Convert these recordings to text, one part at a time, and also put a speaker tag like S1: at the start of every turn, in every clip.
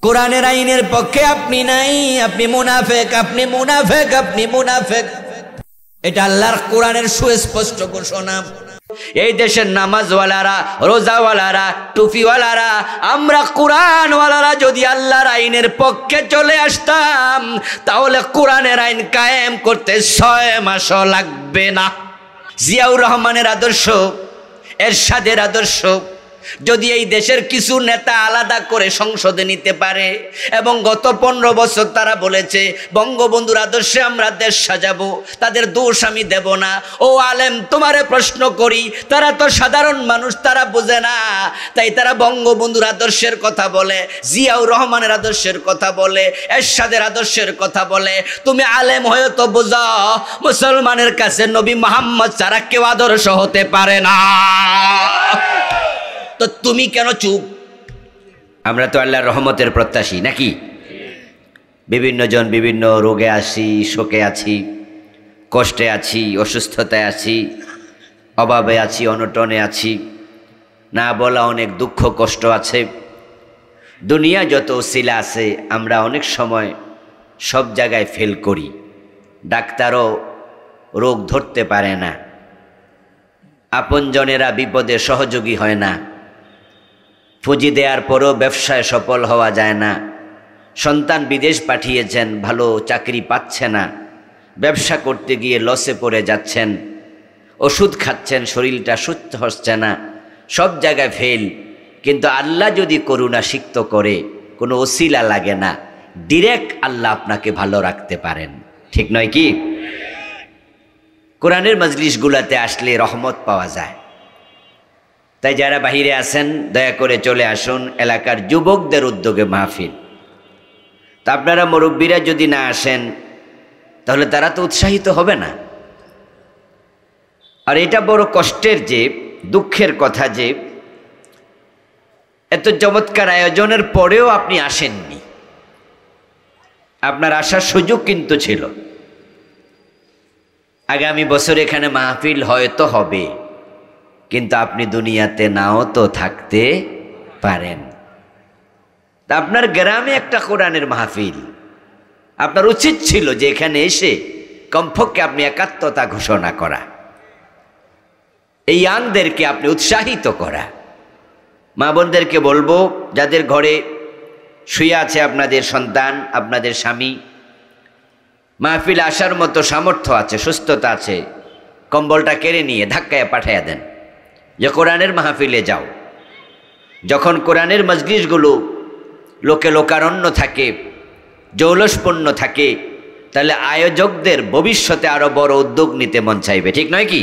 S1: কোরআনের আইনের পক্ষে আপনি নাই, আপনি মুনাফেক, আপনি মুনাফেক, আপনি মুনাফেক। এটা আল্লাহর কোরআনের সুস্পষ্ট ঘোষণা। এই দেশের নামাজওয়ালারা, রোজাওয়ালারা, টুপিওয়ালারা, আমরা কোরআনওয়ালারা যদি আল্লাহর আইনের পক্ষে চলে আসতাম তাহলে কোরআনের আইন কায়েম করতে 6 মাসও লাগবে না। জিয়াউর রহমানের আদর্শ, এরশাদের আদর্শ যদি এই দেশের কিছু নেতা আলাদা করে সংসদে নিতে পারে, এবং গত 15 বছর তারা বলেছে বঙ্গবন্ধুর আদর্শে আমরা দেশ সাজাবো, তাদের দোষ আমি দেব না। ও আলেম, তোমারে প্রশ্ন করি, তারা তো সাধারণ মানুষ, তারা বোঝে না, তাই তারা বঙ্গবন্ধুর আদর্শের কথা বলে, জিয়াউর রহমানের আদর্শের কথা বলে, এরশাদের আদর্শের কথা বলে। তুমি আলেম হয়ে তো বোঝো মুসলমানের কাছে নবী মুহাম্মদ ছাড়া কেউ আদর্শ হতে পারে না। তো তুমি কেন চুপ? আমরা তো আল্লাহর রহমতের প্রত্যাশী নাকি? বিভিন্ন জন বিভিন্ন রোগে আছি, শোকে আছি, কষ্টে আছি, অসুস্থতায় আছি, অভাবে আছি, অনটনে আছি, না বলা অনেক দুঃখ কষ্ট আছে। দুনিয়া যত উসিলা আছে আমরা অনেক সময় সব জায়গায় ফেল করি। ডাক্তারও রোগ ধরতে পারে না, আপনজনেরা বিপদে সহযোগী হয় না, পুঁজি দেওয়ার পরও ব্যবসায় সফল হওয়া যায় না, সন্তান বিদেশ পাঠিয়েছেন ভালো চাকরি পাচ্ছে না, ব্যবসা করতে গিয়ে লসে পড়ে যাচ্ছেন, ওষুধ খাচ্ছেন শরীরটা সুস্থ হচ্ছে না, সব জায়গায় ফেল। কিন্তু আল্লাহ যদি করুণা সিক্ত করে, কোনো ওসিলা লাগে না, ডিরেক্ট আল্লাহ আপনাকে ভালো রাখতে পারেন, ঠিক নয় কি? কোরআনের মজলিসগুলোতে আসলে রহমত পাওয়া যায়। তাই যারা বাহিরে আছেন দয়া করে চলে আসুন। এলাকার যুবকদের উদ্যোগে মাহফিল। তা আপনারা মুরব্বীরা যদি না আসেন তাহলে তারা তো উৎসাহিত হবে না। আর এটা বড় কষ্টের, যে দুঃখের কথা যে এত চমৎকার আয়োজনের পরেও আপনি আসেননি। আপনার আসার সুযোগ কিন্তু ছিল। আগামী বছর এখানে মাহফিল হয়তো হবে, কিন্তু আপনি দুনিয়াতে নাও তো থাকতে পারেন। তা আপনার গ্রামে একটা কোরআনের মাহফিল, আপনার উচিত ছিল যে এখানে এসে কমপক্ষে আপনি একাত্মতা ঘোষণা করা, এই ইয়াংদেরকে আপনি উৎসাহিত করা। মা বোনদেরকে বলবো, যাদের ঘরে শুয়ে আছে আপনাদের সন্তান, আপনাদের স্বামী, মাহফিল আসার মতো সামর্থ্য আছে, সুস্থতা আছে, কম্বলটা কেড়ে নিয়ে ধাক্কায় পাঠাইয়া দেন যে কোরআনের মাহফিলে যাও। যখন কোরআনের মজলিসগুলো লোকে লোকারণ্য থাকে, জৌলসপূর্ণ থাকে, তাহলে আয়োজকদের ভবিষ্যতে আরো বড় উদ্যোগ নিতে মন চাইবে, ঠিক নয় কি?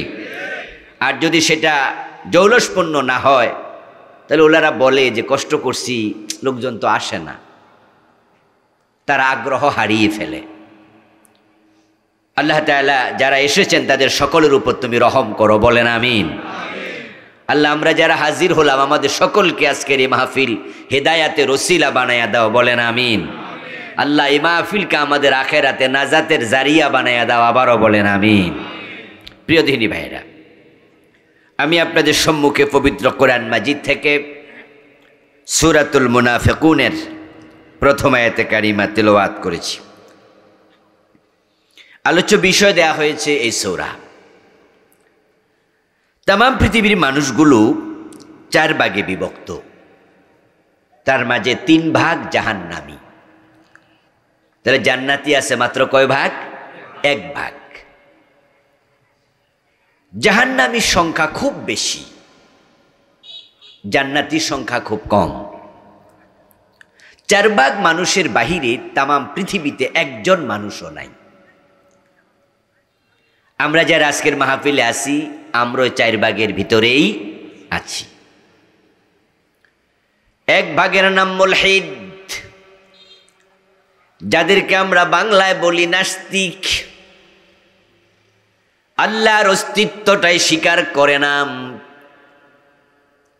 S1: আর যদি সেটা জৌলসপূর্ণ না হয় তাহলে ওনারা বলে যে কষ্ট করছি, লোকজন তো আসে না, তারা আগ্রহ হারিয়ে ফেলে। আল্লাহ তাআলা যারা এসেছেন তাদের সকলের উপর তুমি রহম করো, বলেন আমিন। আল্লাহ, আমরা যারা হাজির হলাম আমাদের সকলকে আজকের এই মাহফিল হেদায়াতের ওসিলা বানায়া দাও, বলেন আমিন। আল্লাহ, এই মাহফিলকে আমাদের আখেরাতে নাজাতের জারিয়া বানায়া দাও, আবারও বলেন আমিন। প্রিয় দিনী ভাইরা, আমি আপনাদের সম্মুখে পবিত্র কোরআন মাজিদ থেকে সূরাতুল মুনাফিকুনের প্রথম আয়াতে কারিমা তিলাওয়াত করেছি। আলোচ্য বিষয় দেয়া হয়েছে এই সূরা। তাম পৃথিবীর মানুষগুলো 4 ভাগে বিভক্ত, তার মাঝে 3 ভাগ জাহান্নামী। তাহলে জান্নাতি আছে মাত্র কয় ভাগ? 1 ভাগ। জাহান্নামীর সংখ্যা খুব বেশি, জান্নাতির সংখ্যা খুব কম। 4 ভাগ মানুষের বাহিরে তাম পৃথিবীতে একজন মানুষও নাই। আমরা যারা আজকের মাহফিলে আছি আমরা 4 ভাগের ভিতরেই আছি। 1 ভাগের নাম মুলহিদ, যাদেরকে আমরা বাংলায় বলি নাস্তিক। আল্লাহর অস্তিত্বটাই স্বীকার করে না।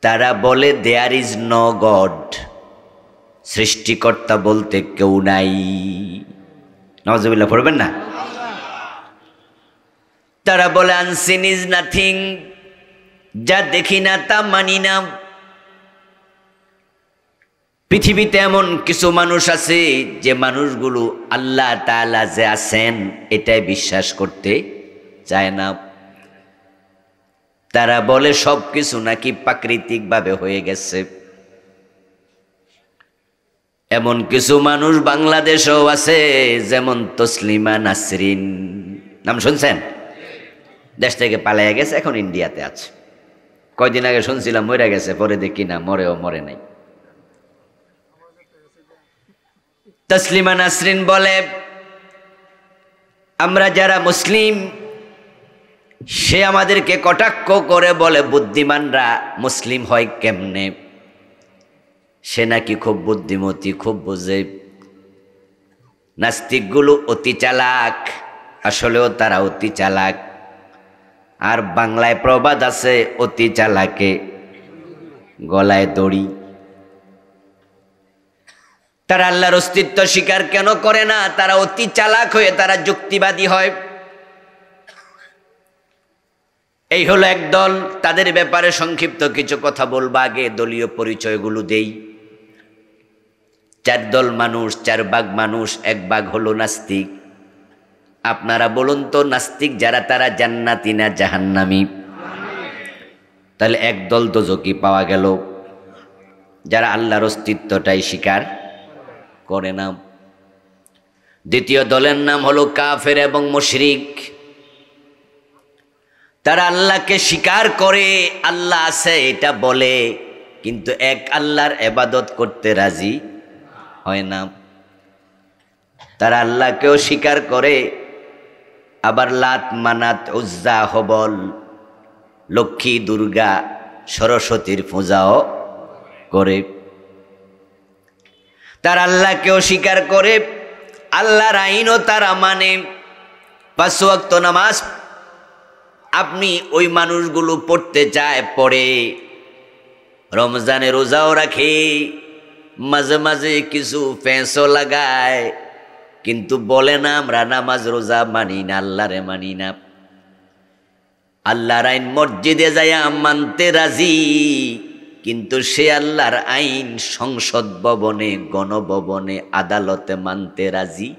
S1: তারা বলে দেয়ার ইজ নো গড, সৃষ্টিকর্তা বলতে কেউ নাই। নাউজুবিল্লাহ পড়বেন না? তারা বলে আনসিন ইজ নাথিং, যা দেখি না তা মানি না। পৃথিবীতে এমন কিছু মানুষ আছে যে মানুষগুলো আল্লাহ তাআলা যে আছেন এটাই বিশ্বাস করতে চায় না। তারা বলে সব কিছু নাকি প্রাকৃতিকভাবে হয়ে গেছে। এমন কিছু মানুষ বাংলাদেশেও আছে, যেমন তসলিমা নাসরিন, নাম শুনছেন? দেশ থেকে পালাইয়া গেছে, এখন ইন্ডিয়াতে আছে। কয়দিন আগে শুনছিলাম মরে গেছে, পরে দেখি না মরেও মরে নাই। তসলিমা নাসরিন বলে, আমরা যারা মুসলিম, সে আমাদেরকে কটাক্ষ করে বলে বুদ্ধিমানরা মুসলিম হয় কেমনে, সে নাকি খুব বুদ্ধিমতী, খুব বোঝে। নাস্তিকগুলো অতি চালাক, আসলেও তারা অতি চালাক। আর বাংলায় প্রবাদ আছে, অতি চালাকে গলায় দড়ি। তারা আল্লাহর অস্তিত্ব স্বীকার কেন করে না? তারা অতি চালাক হয়ে তারা যুক্তিবাদী হয়। এই হলো এক দল। তাদের ব্যাপারে সংক্ষিপ্ত কিছু কথা বলবো, আগে দলীয় পরিচয়গুলো দেই। 4 দল মানুষ, 4 ভাগ মানুষ। 1 ভাগ হলো নাস্তিক। আপনারা বলুন তো, নাস্তিক যারা তারা জান্নাতি না জাহান্নামী? তাহলে 1 দল দোজখী পাওয়া গেল, যারা আল্লাহর অস্তিত্বটাই স্বীকার করে না। দ্বিতীয় দলের নাম হলো কাফের এবং মুশরিক। তারা আল্লাহকে স্বীকার করে, আল্লাহ আছে এটা বলে, কিন্তু এক আল্লাহর ইবাদত করতে রাজি হয় না। তারা আল্লাহকেও স্বীকার করে, আবার লাত, মানাত, উজ্জা, হবল, লক্ষ্মী, দুর্গা, সরস্বতীর পূজাও করে। তারা আল্লাহকেও স্বীকার করে, আল্লাহর আইনও তারা মানে। 5 ওয়াক্ত নামাজ আপনি ওই মানুষগুলো পড়তে চায়, পড়ে। রমজানে রোজাও রাখে, মাঝে মাঝে কিছু ফেঁসও লাগায়, কিন্তু বলে না আমরা নামাজ রোজা মানি না, আল্লাহরে মানি না। আল্লাহর আইন মসজিদে যায় মানতে রাজি, কিন্তু সে আল্লাহর আইন সংসদ ভবনে, গণভবনে, আদালতে মানতে রাজি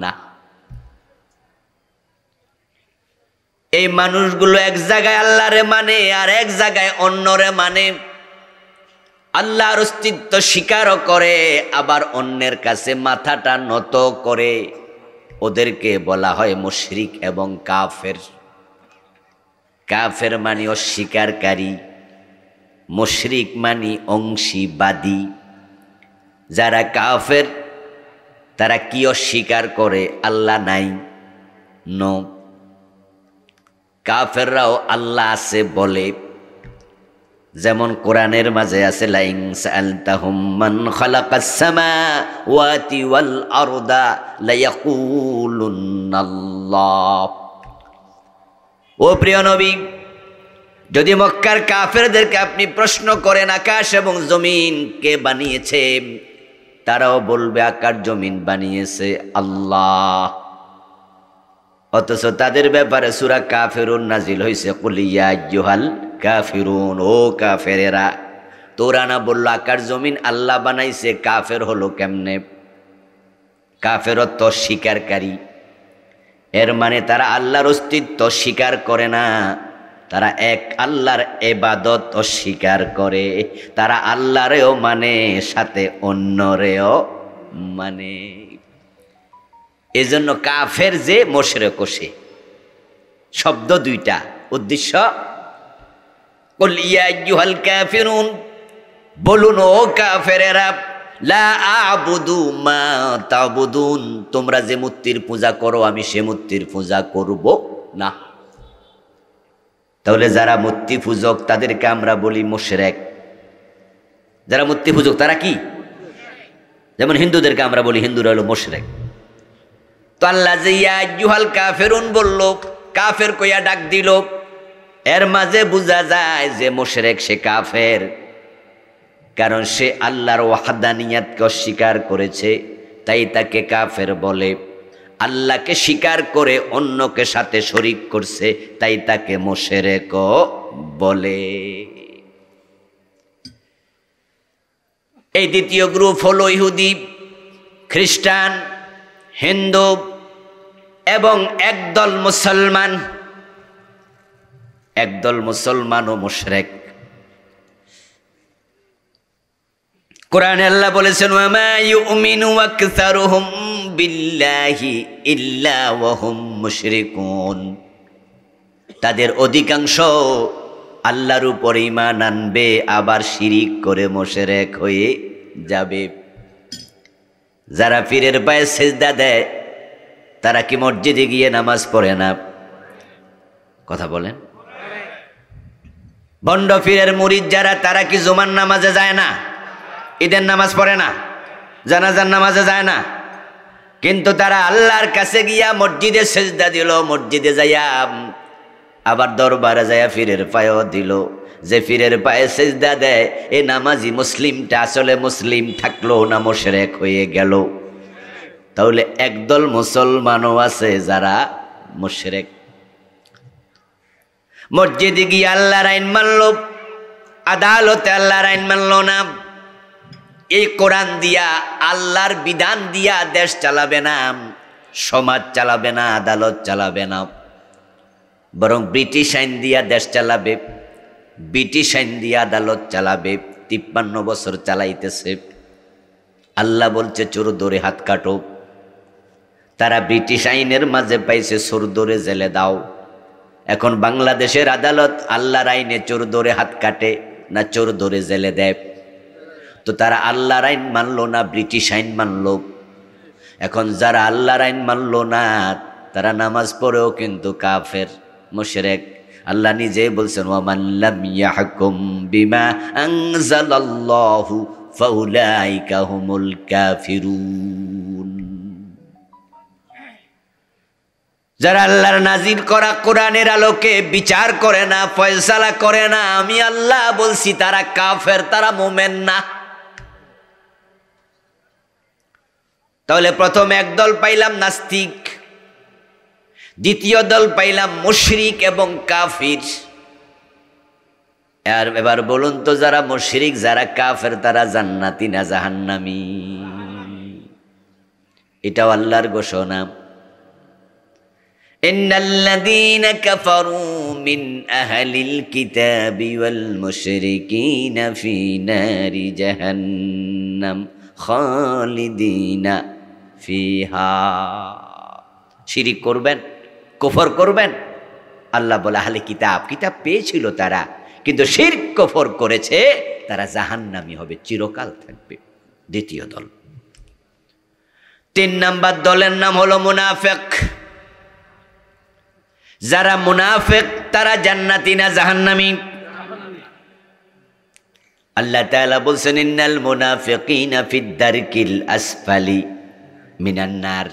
S1: না। এই মানুষগুলো এক জায়গায় আল্লাহরে মানে আর এক জায়গায় অন্যরে মানে। আল্লাহর অস্তিত্ব স্বীকারও করে, আবার অন্যের কাছে মাথাটা নত করে। ওদেরকে বলা হয় মুশরিক এবং কাফের। কাফের মানে অস্বীকারী, মুশরিক মানে অংশীবাদী। যারা কাফের তারা কি অস্বীকার করে? আল্লাহ নাই, নো। কাফেররাও আল্লাহ আছে বলে। যেমন কোরআনের মাঝে আছে, লাইন সাআলতাহুম মান খালাকাস সামাওয়াতি ওয়াল আরদা লায়াকুলুন্নাল্লাহ। ও প্রিয় নবী, যদি মক্কার কাফেরদেরকে আপনি প্রশ্ন করেন আকাশ এবং জমিন কে বানিয়েছে, তারাও বলবে আকাশ জমিন বানিয়েছে আল্লাহ। অথচ তাদের ব্যাপারে সূরা কাফিরুন নাজিল হয়েছে, কুল ইয়া আইয়ুহাল কাফিরুন, ও কাফেরেরা। তোরা না বলল আকাশ জমিন আল্লাহ বানাইছে, কাফের হলো কেমনে? কাফেরত্ব স্বীকারকারী। এর মানে তারা আল্লাহর অস্তিত্ব স্বীকার করে না, তারা এক আল্লাহর ইবাদত অস্বীকার করে। তারা আল্লাহরেও মানে, সাথে অন্যরেও মানে। এজন্য কাফের যে মুশরিক সে, শব্দ দুইটা, উদ্দেশ্য। কুল ইয়া আইয়ুহাল কাফিরুন, বলুন ও কাফেরেরা, লা আ'বুদু মা তা'বুদুন, তোমরা যে মূর্তির পূজা করো আমি সে মূর্তির পূজা করব না। তাহলে যারা মূর্তি পূজক তাদেরকে আমরা বলি মুশরিক। যারা মূর্তি পূজক তারা কি? যেমন হিন্দুদেরকে আমরা বলি হিন্দুরা হলো মুশরিক। তো আল্লাহ যে ইয়া আইয়ুহাল কাফিরুন বলল, কাফের কইয়া ডাক দিল, এর মাঝে বোঝা যায় যে মুশরিক সে কাফের, কারণ সে আল্লাহর ওয়াহদানিয়াতকে অস্বীকার করেছে, তাই তাকে কাফের বলে। আল্লাহকে স্বীকার করে অন্যকে সাথে শরীক করছে, তাই তাকে মুশরিকও বলে। এই দ্বিতীয় গ্রুপ হলো ইহুদি, খ্রিস্টান, হিন্দু এবং একদল মুসলমান। একদল মুসলমান ও মুশরিক। কোরআনে আল্লাহ বলেছেন, ওয়ামা ইউমিনু আকসারুহুম বিল্লাহি ইল্লা ওয়া হুম মুশরিকুন। তাদের অধিকাংশ আল্লাহর উপর ঈমান আনবে, আবার শিরিক করে মুশরিক হয়ে যাবে। যারা পীরের পায়ে সিজদা দেয় তারা কি মসজিদে গিয়ে নামাজ পড়ে না? কথা বলেন। ভণ্ড পীরের মুরিদ যারা, তারা কি জুমার নামাজে যায় না? ঈদের নামাজ পড়ে না? জানাজার নামাজে যায় না? কিন্তু তারা আল্লাহর কাছে গিয়া মসজিদে সিজদা দিল, মসজিদে যাইয়া আবার দরবারে যাইয়া পীরের পায়েও দিল। যে পীরের পায়ে সিজদা দেয় এই নামাজি মুসলিমটা আসলে মুসলিম থাকলো না মুশরিক হয়ে গেল? তাহলে একদল মুসলমানও আছে যারা মুশরিক। মসজিদে গিয়ে আল্লাহর আইন মানল, আদালতে আল্লাহর আইন মানল না। এই কোরআন দিয়া, আল্লাহর বিধান দিয়া দেশ চালাবে না, সমাজ চালাবে না, আদালত চালাবে না, বরং ব্রিটিশ আইন দিয়া দেশ চালাবে, ব্রিটিশ আইন দিয়া আদালত চালাবে। 53 বছর চালাইতেছে। আল্লাহ বলছে চোর ধরে হাত কাটো। তারা ব্রিটিশ আইনের মাঝে পাইছে, চোর ধরে জেলে দাও। এখন বাংলাদেশের আদালত আল্লাহর আইনে চোর ধরে হাত কাটে না চোর ধরে জেলে দেয়? তো তারা আল্লাহর আইন মানলো না, ব্রিটিশ আইন মানলো। এখন যারা আল্লাহর আইন মানলো না তারা নামাজ পড়েও কিন্তু কাফের, মুশরিক। আল্লাহ নিজেই বলছেন, ওয়ামান লাম ইয়াহকুম বিমা আনজালাল্লাহু ফাউলাইকা হুমুল কাফিরুন। যারা আল্লাহর নাজিল করা কোরআনের আলোকে বিচার করে না, ফয়সালা করে না, আমি আল্লাহ বলছি তারা কাফের, তারা মুমিন না। তাহলে প্রথম একদল পাইলাম নাস্তিক, দ্বিতীয় দল পাইলাম মুশরিক এবং কাফির। আর এবার বলুন তো, যারা মুশরিক, যারা কাফের, তারা জান্নাতি না জাহান্নামী? এটাও আল্লাহর ঘোষণা। ইন্নাল্লাযীনা কাফারু মিন আহলিল কিতাবি ওয়াল মুশরিকিনা ফি নারি জাহান্নাম খালিদিনা ফিহা। শিরিক করবেন, কুফর করবেন। আল্লাহ বলে আহলে কিতাব, কিতাব পেয়েছিল তারা, কিন্তু শিরক কুফর করেছে, তারা জাহান্নামী হবে, চিরকাল থাকবে। দ্বিতীয় দল। 3 নাম্বার দলের নাম হলো মুনাফিক। যারা মুনাফিক তারা জান্নাতি না জাহান্নামী? আল্লাহ তাআলা বলছেন, ইন্নাল মুনাফিকিনা ফিদ দারকিল আসফালি মিনান নার।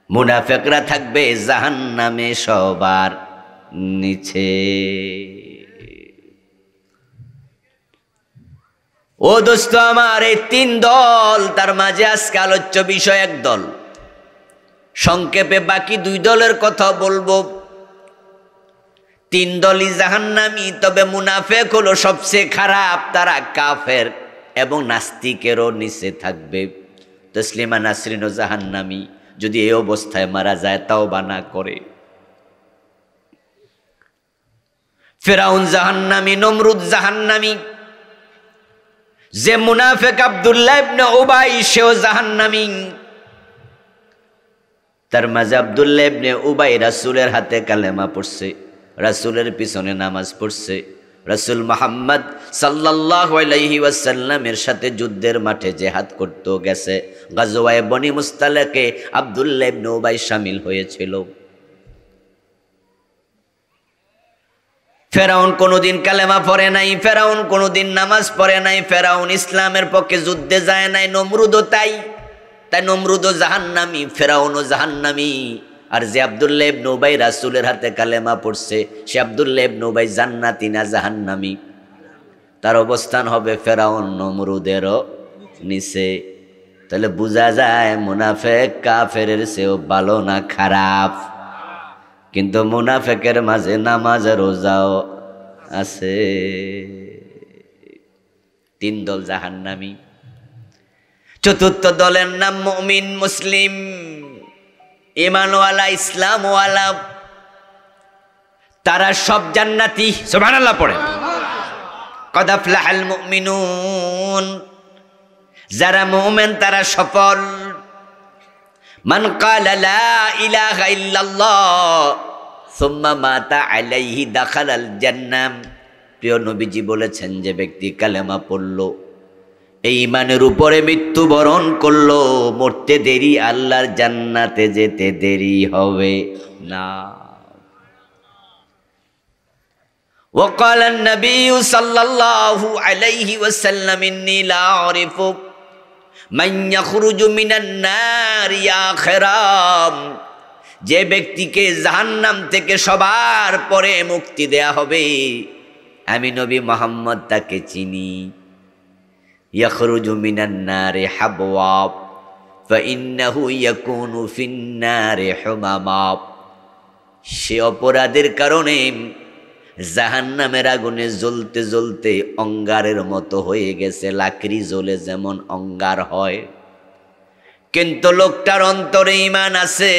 S1: মুনাফিকরা থাকবে জাহান্নামে সবার নিচে। ও দোস্ত আমার, এই 3 দল, তার মাঝে আজকে আলোচ্য বিষয় এক দল। সংক্ষেপে বাকি 2 দলের কথা বলবো। 3 দলই জাহান্নামী, তবে মুনাফিক হলো সবচেয়ে খারাপ, তারা কাফের এবং নাস্তিকেরও নিচে থাকবে। তসলিমা নাসরিনও জাহান্নামী, যদি এই অবস্থায় মারা যায়, তাওবা না করে। ফিরাউন জাহান্নামী, নমরুদ জাহান্নামী। যে মুনাফিক আব্দুল্লাহ ইবনে উবাই, সেও জাহান্নামী। তার মাঝে আব্দুল্লাহ ইবনে উবাই রাসূলের হাতে কালেমা পড়ছে, রাসূলের পিছনে নামাজ পড়ছে, রাসূল মুহাম্মদ সাল্লাল্লাহু আলাইহি ওয়াসাল্লামের সাথে যুদ্ধের মাঠে জিহাদ করতে গেছে। গাজওয়ায়ে বনি মুস্তালাকে আব্দুল্লাহ ইবনে উবাই শামিল হয়েছিল। ফেরাউন কোনোদিন কালেমা পড়ে নাই, ফেরাউন কোনোদিন নামাজ পড়ে নাই, ফেরাউন ইসলামের পক্ষে যুদ্ধে যায় নাই। নমরুদও তাই, তাই নমরুদও জাহান্নামী, ফেরাউনও জাহান্নামী। আর যে আব্দুল্লাহ ইবনে উবাই রাসূলের হাতে কালেমা পড়ছে, সে আব্দুল্লাহ ইবনে উবাই জান্নাতি না জাহান্নামী? তার অবস্থান হবে ফেরাউন নমরুদেরও নিচে। তাহলে বোঝা যায় মুনাফিক কাফেরের চেয়েও ভালো না খারাপ? কিন্তু মুনাফিকের মাঝে নামাজ রোজাও আছে। 3 দল জাহান্নামী। চতুর্থ দলের নাম মুমিন, মুসলিম, ঈমানওয়ালা, ইসলামওয়ালা। তারা সব জান্নাতি। সুবহানাল্লাহ পড়ে। কদ আফলাহাল মুমিনুন, যারা মুমিন তারা সফল। মান ক্বালা লা ইলাহা ইল্লাল্লাহ সুম্মা মাতা আলাইহি দাখালাল জান্নাহ। প্রিয় নবীজি বলেছেন, যে ব্যক্তি কালেমা পড়ল, এই ঈমানের উপরে মৃত্যুবরণ করলো, মরতে দেরি, আল্লাহর জান্নাতে যেতে দেরি হবে না। وقال النبي صلى الله عليه وسلم إني لا أعرف من يخرج من النار آخرا। যে ব্যক্তিকে জাহান্নাম থেকে সবার পরে মুক্তি দেয়া হবে, আমি নবী মুহাম্মদ তাকে চিনি। ইয়াখরুজু মিনান নারি হাবওয়া ফাইন্নাহু ইয়াকুনু ফিন নারি হুমামা। সে অপরাধের কারণে জাহান্নামের আগুনে জ্বলতে জ্বলতে অঙ্গারের মতো হয়ে গেছে, লাকড়ি জ্বলে যেমন অঙ্গার হয়। কিন্তু লোকটার অন্তরে ঈমান আছে।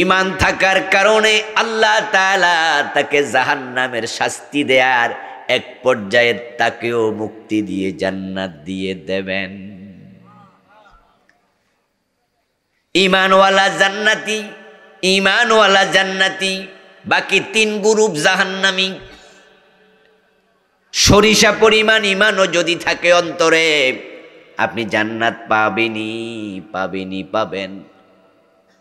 S1: ঈমান থাকার কারণে আল্লাহ তাআলা তাকে জাহান্নামের শাস্তি দেয়ার এক পর্যায়ে তাকেও মুক্তি দিয়ে জান্নাত দিয়ে দেবেন। ঈমানওয়ালা জান্নাতি, ঈমানওয়ালা জান্নাতি, বাকি তিন গ্রুপ জাহান্নামী। সরিষা পরিমাণ ঈমানও যদি থাকে অন্তরে, আপনি জান্নাত পাবেন।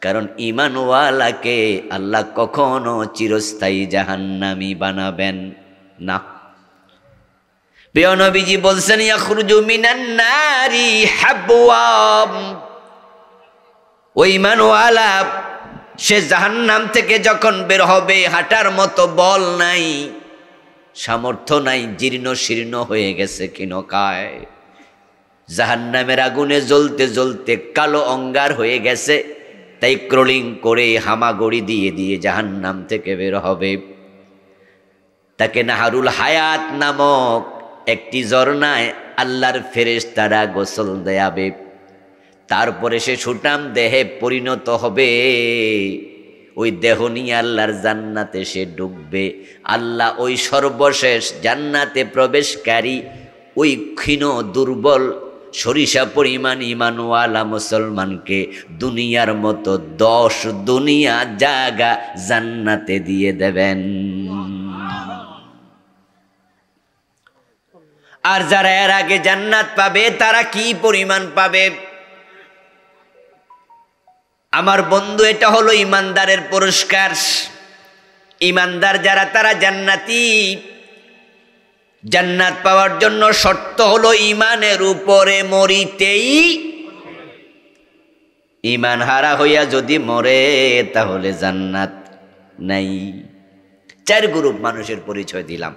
S1: কারণ ঈমানওয়ালাকে আল্লাহ কখনো চিরস্থায়ী জাহান্নামী বানাবেন না। প্রিয় নবীজি বলছেন, ইয়াখরুজু মিনান নারি হাবওয়া। ওই ঈমানওয়ালা সে জাহান্নাম থেকে যখন বের হবে, হাঁটার মতো বল নাই, সামর্থ্য নাই, জীর্ণ শীর্ণ হয়ে গেছে ক্ষীণকায়। জাহান্নামের আগুনে জ্বলতে জ্বলতে কালো অঙ্গার হয়ে গেছে, তাই ক্রলিং করে হামাগুড়ি দিয়ে দিয়ে জাহান্নাম থেকে বের হবে। তাকে নাহারুল হায়াত নামক একটি ঝর্ণায় আল্লাহর ফেরেশতারা গোসল দেয়াবে। তারপরে সে সুঠাম দেহে পরিণত হবে। ওই দেহ নিয়ে আল্লাহর জান্নাতে সে ঢুকবে। আল্লাহ ওই সর্বশেষ জান্নাতে প্রবেশকারী ওই ক্ষীণ দুর্বল সরিষা পরিমাণ ঈমানওয়ালা মুসলমানকে দুনিয়ার মতো 10 দুনিয়া জায়গা জান্নাতে দিয়ে দেবেন। আর যারা এর আগে জান্নাত পাবে, তারা কি পরিমাণ পাবে? আমার বন্ধু, এটা হলো ইমানদারের পুরস্কার। ইমানদার যারা, তারা জান্নাতি। জান্নাত পাওয়ার জন্য শর্ত হলো ঈমানের উপরে মরিতেই। ঈমান হারা হইয়া যদি মরে, তাহলে জান্নাত নাই। 4 গ্রুপ মানুষের পরিচয় দিলাম।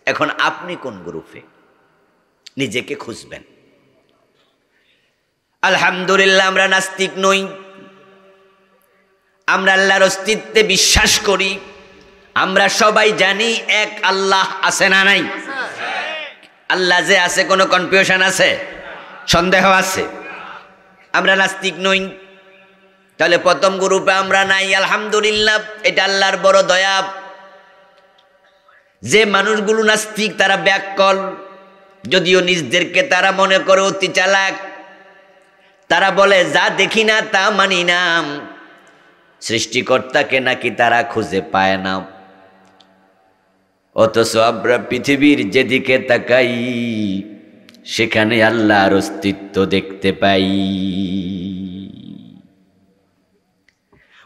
S1: এখন আপনি কোন গ্রুপে নিজেকে খুঁজবেন? আলহামদুলিল্লাহ, আমরা নাস্তিক নই। আমরা আল্লাহর অস্তিত্বে বিশ্বাস করি। আমরা সবাই জানি এক আল্লাহ আছে না নাই? আল্লাহ যে আছে, কোনো কনফিউশন আছে? সন্দেহ আছে? আমরা নাস্তিক নই। তাহলে প্রথম গ্রুপে আমরা নাই, আলহামদুলিল্লাহ। এটা আল্লাহর বড় দয়া। যে মানুষগুলো নাস্তিক তারা ব্যাককল, যদিও নিজদেরকে তারা মনে করে অতি চালাক। তারা বলে, যা দেখি না তা মানি না। সৃষ্টিকর্তাকে নাকি তারা খুঁজে পায় না। অথচ আমরা পৃথিবীর যেদিকে তাকাই, সেখানে আল্লাহর অস্তিত্ব দেখতে পাই।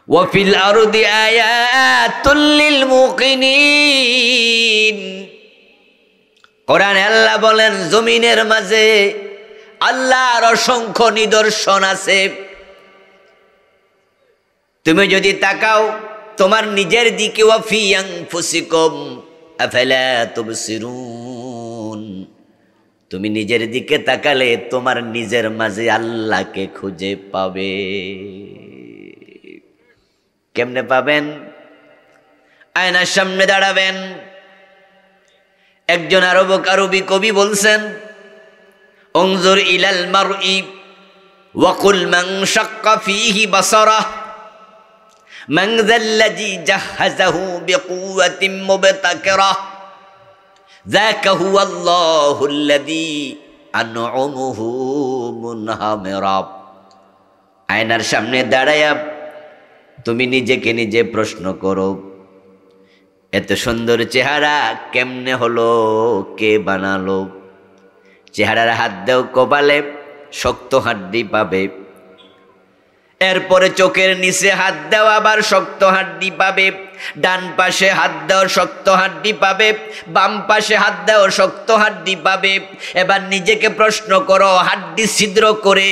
S1: ওয়াফিল আরদি আয়াতুল লিল মুকিনিন। কোরআনে আল্লাহ বলেন, জমিনের মাঝে আল্লাহর অসংখ্য নিদর্শন আছে। তুমি যদি তাকাও তোমার নিজের দিকে, ওয়াফি আনফুসিকুম আফালা তুবসিরুন। তুমি নিজের দিকে তাকালে তোমার নিজের মাঝে আল্লাহকে খুঁজে পাবে। কেমনে পাবেন? আয়নার সামনে দাঁড়াবেন। একজন আরবি কবি বলছেন, انظر إلى المرء وقل من شق فيه بصره من ذا الذي جهزه بقوة مبتكرة ذاك هو الله الذي أنعمه منهمرا আয়নার সামনে দাঁড়ায়া তুমি নিজেকে নিজে প্রশ্ন করো, এত সুন্দর চেহারা কেমনে হলো, কে বানালো? চেহারার হাত দেও কপালে, শক্ত হাড্ডি পাবে। এরপরে চোখের নিচে হাত দেও, আবার শক্ত হাড্ডি পাবে। ডান পাশে হাত দেও, শক্ত হাড্ডি পাবে। বাম পাশে হাত দেও, শক্ত হাড্ডি পাবে। এবার নিজেকে প্রশ্ন করো, হাড্ডি ছিদ্র করে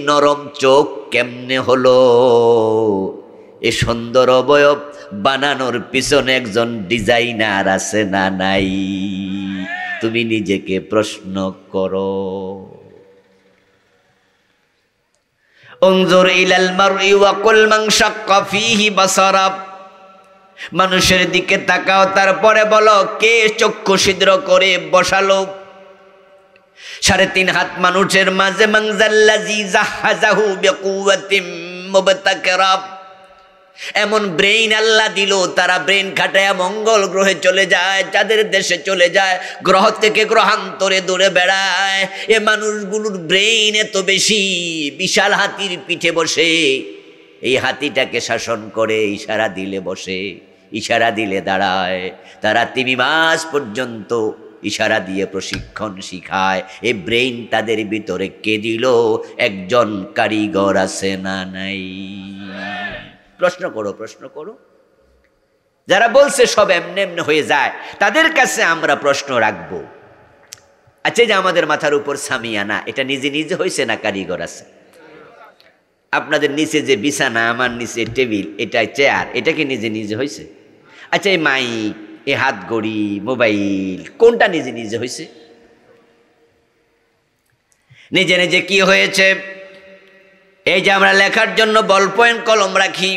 S1: নরম চোখ কেমনে হলো? এ সুন্দর অবয়ব বানানোর পিছনে একজন ডিজাইনার আছে না নাই? তুমি নিজেকে প্রশ্ন করো। انظر الى المرء وقل من شق فيه بصره মানুষের দিকে তাকাও, তারপরে বলো কে চক্ষু ছিদ্র করে বসালো? 3.5 হাত মানুষের মাঝে মানজাল্লাজি জাহাজাহু বিকুওয়াতিম মুবতাকিরা, এমন ব্রেইন আল্লাহ দিল, তারা ব্রেইন খাটায় মঙ্গল গ্রহে চলে যায়, যাদের দেশে চলে যায়, গ্রহ থেকে গ্রহান্তরে দৌড়ে বেড়ায়। এ মানুষগুলোর ব্রেইন এত বেশি, বিশাল হাতির পিঠে বসে এই হাতিটাকে শাসন করে, ইশারা দিলে বসে, ইশারা দিলে দাঁড়ায়। তারা 3 মাস পর্যন্ত ইশারা দিয়ে প্রশিক্ষণ শিখায়। এই ব্রেইন তাদের ভিতরে কে দিল? একজন কারিগর আছে না নাই? প্রশ্ন করো, প্রশ্ন করো। যারা বলছে সব এমনি এমনি হয়ে যায়, তাদের কাছে আমরা প্রশ্ন রাখবো, আচ্ছা যে আমাদের মাথার উপর সামিয়ানা, এটা নিজে নিজে হয়েছে না কারিগর আছে? আপনাদের নিচে যে বিছানা, আমার নিচে টেবিল, এটা চেয়ার, এটা কি নিজে নিজে হয়েছে? আচ্ছা এই মাইক, এই হাত ঘড়ি, মোবাইল, কোনটা নিজে নিজে হয়েছে? নিজে নিজে কি হয়েছে? এই যে আমরা লেখার জন্য বল পয়েন্ট কলম রাখি,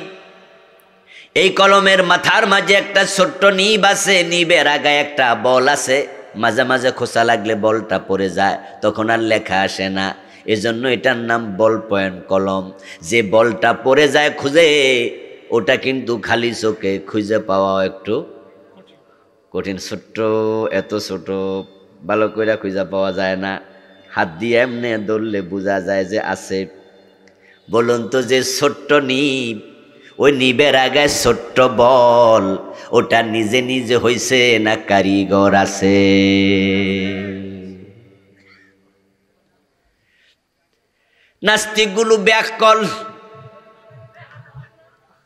S1: এই কলমের মাথার মাঝে একটা ছোট্ট নিব আছে, নিবের আগায় একটা বল আছে, মাঝে মাঝে খোসা লাগলে বলটা পড়ে যায়, তখন আর লেখা আসে না। এজন্য এটার নাম বল পয়েন্ট কলম। যে বলটা পড়ে যায় খুঁজে, ওটা কিন্তু খালি চোখে খুঁজে পাওয়া একটু কঠিন। ছোট্ট, এত ছোট, ভালো করে খুঁজে পাওয়া যায় না। হাত দিয়ে এমনি ধরলে বোঝা যায় যে আছে। বলুন তো, যে ছোট্ট নিব, ওই নিবের আগে ছোট্ট বল, ওটা নিজে নিজে হইছে না কারিগর আছে? নাস্তিকগুলো ব্যাককল,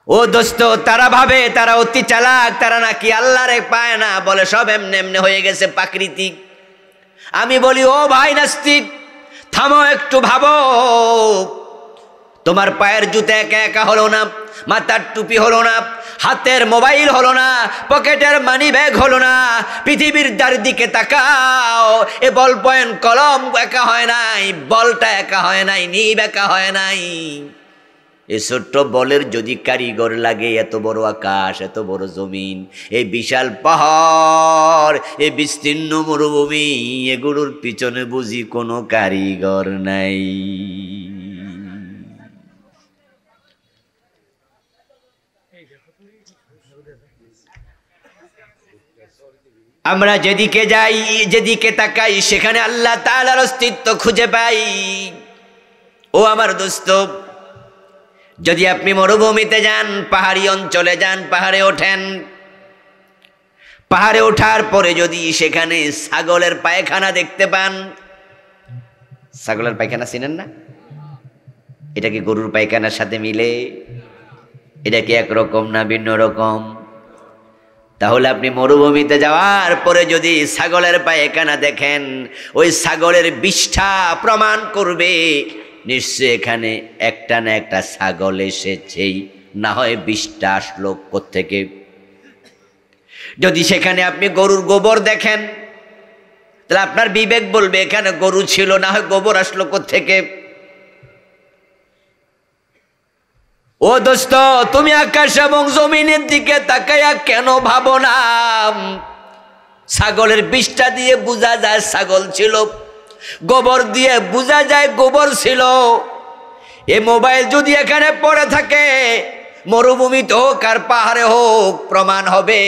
S1: ও দোস্ত, তারা ভাবে তারা অতি চালাক, তারা নাকি আল্লাহরে পায় না, বলে সব এমনি এমনি হয়ে গেছে প্রাকৃতিক। আমি বলি, ও ভাই নাস্তিক, থামো একটু, ভাবো। তোমার পায়ের জুতা একা একা হলো না, মাথার টুপি হলো না, হাতের মোবাইল হলো না, পকেটের মানি ব্যাগ হলো না, পৃথিবীর চারিদিকে তাকাও, এ বল পয়েন্ট কলম একা হয় নাই, বলটা একা হয় নাই, নিব একা হয় নাই। এই ছোট্ট বলের যদি কারিগর লাগে, এত বড় আকাশ, এত বড় জমিন, এই বিশাল পাহাড়, এই বিস্তীর্ণ মরুভূমি, এগুলোর পিছনে বুঝি কোনো কারিগর নাই? আমরা যেদিকে যাই, যেদিকে তাকাই, সেখানে আল্লাহ তাআলার অস্তিত্ব খুঁজে পাই। ও আমার দোস্ত, যদি আপনি মরুভূমিতে যান, পাহাড়ি অঞ্চলে যান, পাহাড়ে ওঠেন, পাহাড়ে ওঠার পরে যদি সেখানে ছাগলের পায়খানা দেখতে পান, ছাগলের পায়খানা চিনেন না? এটা কি গরুর পায়খানার সাথে মিলে? এটা কি একরকম না ভিন্ন রকম? তাহলে আপনি মরুভূমিতে যাওয়ার পরে যদি ছাগলের পায়খানা দেখেন, ওই ছাগলের বিষ্ঠা প্রমাণ করবে নিশ্চয় এখানে একটা না একটা ছাগল এসেছেই, না হয় বিষ্ঠা আসলো কোত্থেকে। যদি সেখানে আপনি গরুর গোবর দেখেন, তাহলে আপনার বিবেক বলবে এখানে গরু ছিল, না হয় গোবর আসলো কোত্থেকে। ও দোস্ত, তুমি আকাশ এবং জমিনের দিকে তাকাইয়া কেন ভাবো না ছাগলের বিষ্ঠা দিয়ে বোঝা যায় ছাগল ছিল? গোবর দিয়ে বোঝা যায় গোবর ছিল। এই মোবাইল যদি এখানে পড়ে থাকে, মরুভূমিতে হোক আর পাহাড়ে হোক, প্রমাণ হবে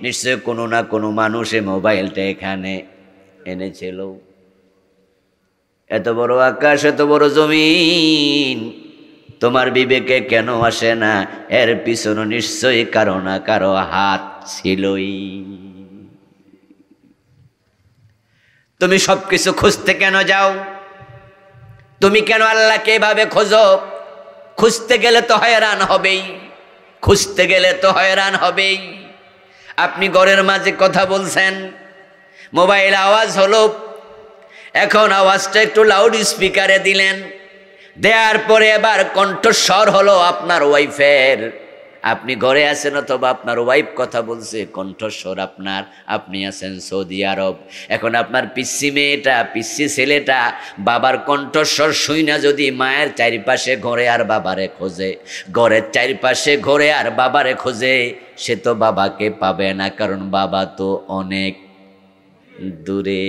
S1: নিশ্চয় কোনো না কোনো মানুষ এই মোবাইলটা এখানে এনেছিল। এত বড় আকাশ, এত বড় জমিন, তোমার বিবেকে কেন আসে না এর পিছনে নিশ্চয়ই কারো না কারো হাত ছিলই। তুমি সবকিছু খুঁজতে কেন যাও? তুমি কেন আল্লাহকে এভাবে খোঁজো? খুঁজতে গেলে তো হয়রান হবেই, খুঁজতে গেলে তো হয়রান হবেই। আপনি ঘরের মাঝে কথা বলছেন, মোবাইল আওয়াজ হলো, এখন আওয়াজটা একটু লাউড স্পিকারে দিলেন, দেওয়ার পরে এবার কণ্ঠস্বর হলো আপনার ওয়াইফের। আপনি ঘরে আছেন অথবা আপনার ওয়াইফ কথা বলছে, কণ্ঠস্বর আপনার, আপনি আছেন সৌদি আরব। এখন আপনার পিসি মেয়েটা, পিসি ছেলেটা বাবার কণ্ঠস্বর শুইনা যদি মায়ের চারিপাশে ঘরে আর বাবারে খোঁজে, ঘরের চারিপাশে ঘরে আর বাবারে খোঁজে, সে তো বাবাকে পাবে না, কারণ বাবা তো অনেক দূরে।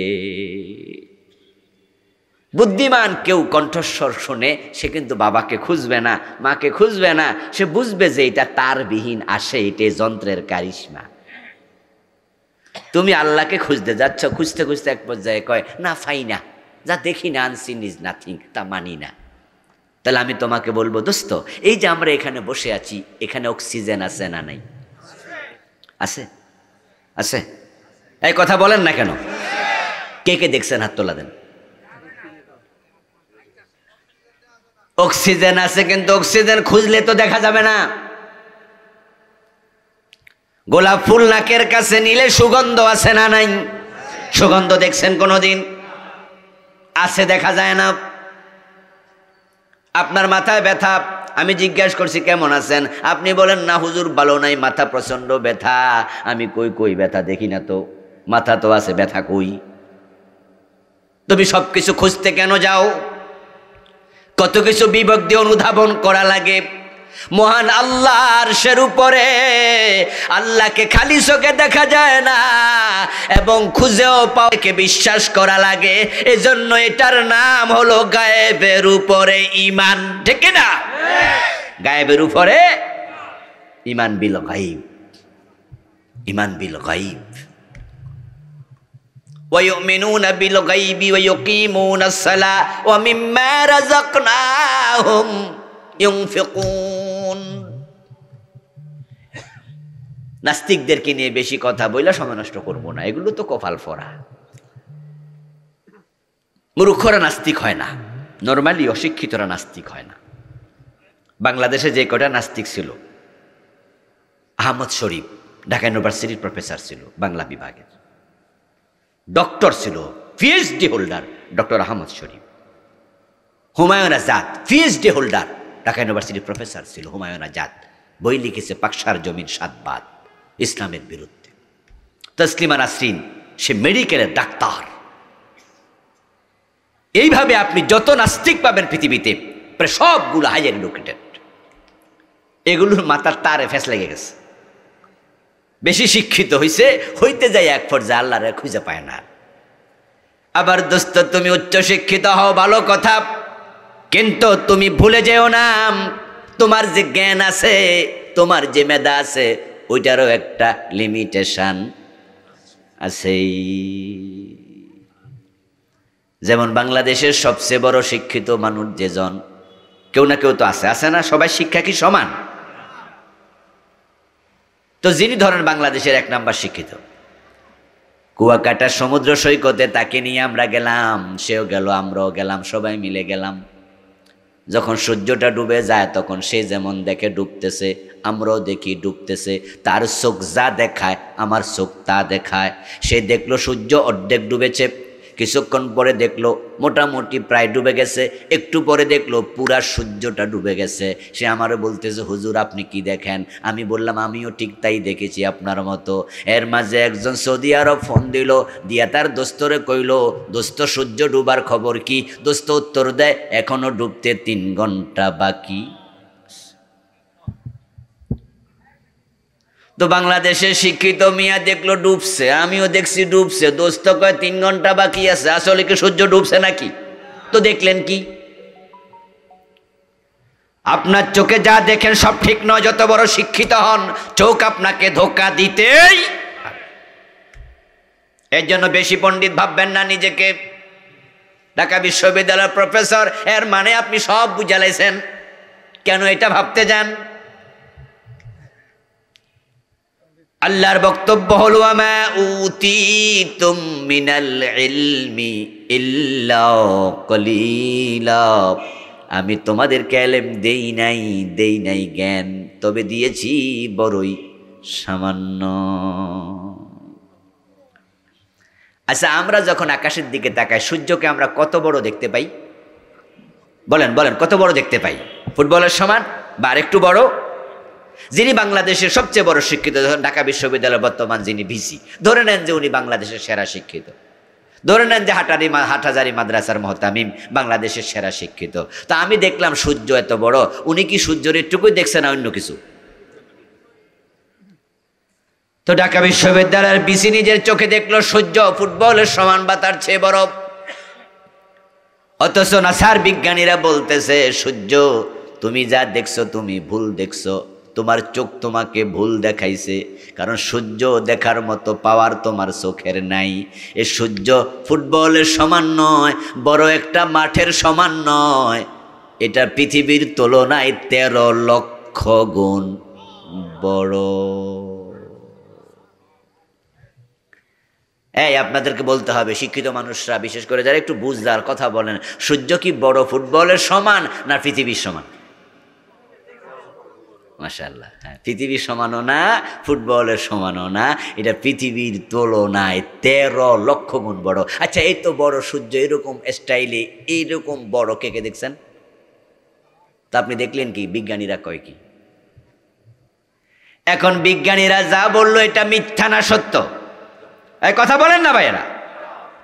S1: বুদ্ধিমান কেউ কণ্ঠস্বর শুনে সে কিন্তু বাবাকে খুঁজবে না, মাকে খুঁজবে না, সে বুঝবে যে এটা তার বিহীন আসে, এটাই যন্ত্রের কারিশমা। তুমি আল্লাহকে খুঁজতে যাচ্ছ, খুঁজতে খুঁজতে এক পর্যায়ে কয় না পাই না, যা দেখি না, আনসিন ইজ নাথিং, তা মানি না। তাহলে আমি তোমাকে বলবো, দোস্ত, এই যে আমরা এখানে বসে আছি, এখানে অক্সিজেন আছে না নাই? আছে, আছে। এই কথা বলেন না কেন? কে কে দেখছেন হাত তোলা দেন। অক্সিজেন আছে, কিন্তু অক্সিজেন খুঁজলে তো দেখা যাবে না। গোলাপ ফুল নাকের কাছে নিলে সুগন্ধ আছে না নাই? সুগন্ধ দেখছেন কোনোদিন? আছে, দেখা যায় না। আপনার মাথায় ব্যথা, আমি জিজ্ঞাসা করছি কেমন আছেন, আপনি বলেন না হুজুর ভালো নাই, মাথা প্রচন্ড ব্যথা। আমি কই কই ব্যথা দেখি না তো, মাথা তো আছে, ব্যথা কই? তুমি সবকিছু খুঁজতে কেন যাও? কত কিছু বিবেক দিয়ে অনুধাবন করা লাগে। মহান আল্লাহর আরশের উপরে আল্লাহকে খালি চোখে দেখা যায় না, এবং খুঁজেও পাওয়াকে বিশ্বাস করা লাগে। এজন্য এটার নাম হলো গায়েবের উপরে ঈমান, ঠিক না? গায়েবের উপরে ঈমান, বিল গায়ব, ঈমান বিল গায়ব। وَيُؤْمِنُونَ بِالْغَيْبِ وَيُقِيمُونَ الصَّلَاةَ وَمِمَّا رَزَقْنَاهُمْ يُنْفِقُونَ। নাস্তিকদেরকে নিয়ে বেশি কথা বইলা সময় নষ্ট করবো না, এগুলো তো কপাল ফোড়া। মূর্খরা নাস্তিক হয় না, নরমালি অশিক্ষিতরা নাস্তিক হয় না। বাংলাদেশে যে কটা নাস্তিক ছিল, আহমদ শরীফ ঢাকা ইউনিভার্সিটির প্রফেসর ছিল বাংলা বিভাগের, ডক্টর ছিল, পিএইচডি হোল্ডার ডক্টর আহমদ শরীফ। হুমায়ুন আজাদ পিএইচডি হোল্ডার, ঢাকা ইউনিভার্সিটির প্রফেসর ছিল হুমায়ুন আজাদ। বই লিখেছে পাকশার জমির সাতবাদ, ইসলামের বিরুদ্ধে। তসলিমা নাসরিন সে মেডিকেলের ডাক্তার। এইভাবে আপনি যত নাস্তিক পাবেন পৃথিবীতে, প্রায় সবগুলো হাই এডুকেটেড। এগুলোর মাথার তারে ফেস লেগে গেছে, বেশি শিক্ষিত হইছে, হইতে যায় এক পর্যায়ে আল্লাহরে খুঁজে পায় না। আবার দোস্ত, তুমি উচ্চ শিক্ষিত হও ভালো কথা, কিন্তু তুমি ভুলে যেও না তোমার যে জ্ঞান আছে, তোমার যে মেধা আছে, ওইটারও একটা লিমিটেশন আছে। যেমন বাংলাদেশের সবচেয়ে বড় শিক্ষিত মানুষ যেজন, কেউ না কেউ তো আছে, আছে না? সবাই শিক্ষা কি সমান? তো যিনি ধরেন বাংলাদেশের 1 নাম্বার শিক্ষিত, কুয়াকাটা সমুদ্র সৈকতে তাকে নিয়ে আমরা গেলাম, সেও গেল, আমরাও গেলাম, সবাই মিলে গেলাম। যখন সূর্যটা ডুবে যায়, তখন সে যেমন দেখে ডুবতেছে, আমরাও দেখি ডুবতেছে। তার চোখ যা দেখায় আমার চোখ তা দেখায়। সে দেখলো সূর্য অর্ধেক ডুবেছে, কিছুক্ষণ পরে দেখলো মোটামুটি প্রায় ডুবে গেছে, একটু পরে দেখলো পুরা সূর্যটা ডুবে গেছে। সে আমারও বলতেছে হুজুর আপনি কি দেখেন? আমি বললাম আমিও ঠিক তাই দেখেছি আপনার মতো। এর মাঝে একজন সৌদি আরব ফোন দিল, দিয়া তার দোস্তরে কইল, দোস্ত সূর্য ডুবার খবর কি? দোস্ত উত্তর দেয়, এখনো ডুবতে 3 ঘন্টা বাকি। তো বাংলাদেশের শিক্ষিত মিয়া দেখলো ডুবছে, আমিও দেখছি ডুবছে, দোস্ত কয় 3 ঘন্টা বাকি আছে, আসলে কি সূর্য ডুবছে নাকি? তো দেখলেন কি? আপনার চোখে যা দেখেন সব ঠিক নয়, যত বড় শিক্ষিত হন চোখ আপনাকে ধোঁকা দিতেই। এর জন্য বেশি পণ্ডিত ভাববেন না নিজেকে। ঢাকা বিশ্ববিদ্যালয়ের প্রফেসর এর মানে আপনি সব বুঝালাইছেন, কেন এটা ভাবতে যান? আল্লাহর বক্তব্য হলো আমা উতিতুম মিনাল ইলমি ইল্লা কলিলা, আমি তোমাদেরকে ইলম দেই নাই জ্ঞান, তবে দিয়েছি বড়ই সামান্য। আচ্ছা, আমরা যখন আকাশের দিকে তাকাই সূর্যকে আমরা কত বড় দেখতে পাই? বলেন বলেন, কত বড় দেখতে পাই? ফুটবলের সমান বা আরেকটু বড়? যিনি বাংলাদেশের সবচেয়ে বড় শিক্ষিত, ঢাকা বিশ্ববিদ্যালয়ের বর্তমান যিনি ভিসি, ধরে নেন যে উনি বাংলাদেশের সেরা শিক্ষিত, ধরে নেন যে হাটহাজারী মাদ্রাসার মুহতামিম বাংলাদেশের সেরা শিক্ষিত। তা আমি দেখলাম সূর্য এত বড়, উনি কি সূর্যের একটুকুই দেখছে না অন্য কিছু? তো ঢাকা বিশ্ববিদ্যালয়ের ভিসি নিজের চোখে দেখলো সূর্য ফুটবলের সমান বা তার চেয়ে বড়, অথচ নাসার বিজ্ঞানীরা বলতেছে সূর্য তুমি যা দেখছো তুমি ভুল দেখছো, তোমার চোখ তোমাকে ভুল দেখাইছে, কারণ সূর্য দেখার মতো পাওয়ার তোমার চোখের নাই। এ সূর্য ফুটবলের সমান নয়, বড় একটা মাঠের সমান নয়, এটা পৃথিবীর তুলনায় 13 লক্ষ গুণ বড়। এই আপনাদেরকে বলতে হবে, শিক্ষিত মানুষরা বিশেষ করে যারা একটু বুঝদার কথা বলেন, সূর্য কি বড় ফুটবলের সমান না পৃথিবীর সমান? মাশাআল্লাহ, হ্যাঁ, পৃথিবীর সমানও না ফুটবলের সমানও না, এটা পৃথিবীর তুলনায় 13 লক্ষ গুণ বড়। আচ্ছা, এই তো বড় সূর্য, এরকম স্টাইলে এইরকম বড় কে কে দেখছেন? তা আপনি দেখলেন কি? বিজ্ঞানীরা কয় কি? এখন বিজ্ঞানীরা যা বললো এটা মিথ্যা না সত্য? এই কথা বলেন না ভাইয়েরা।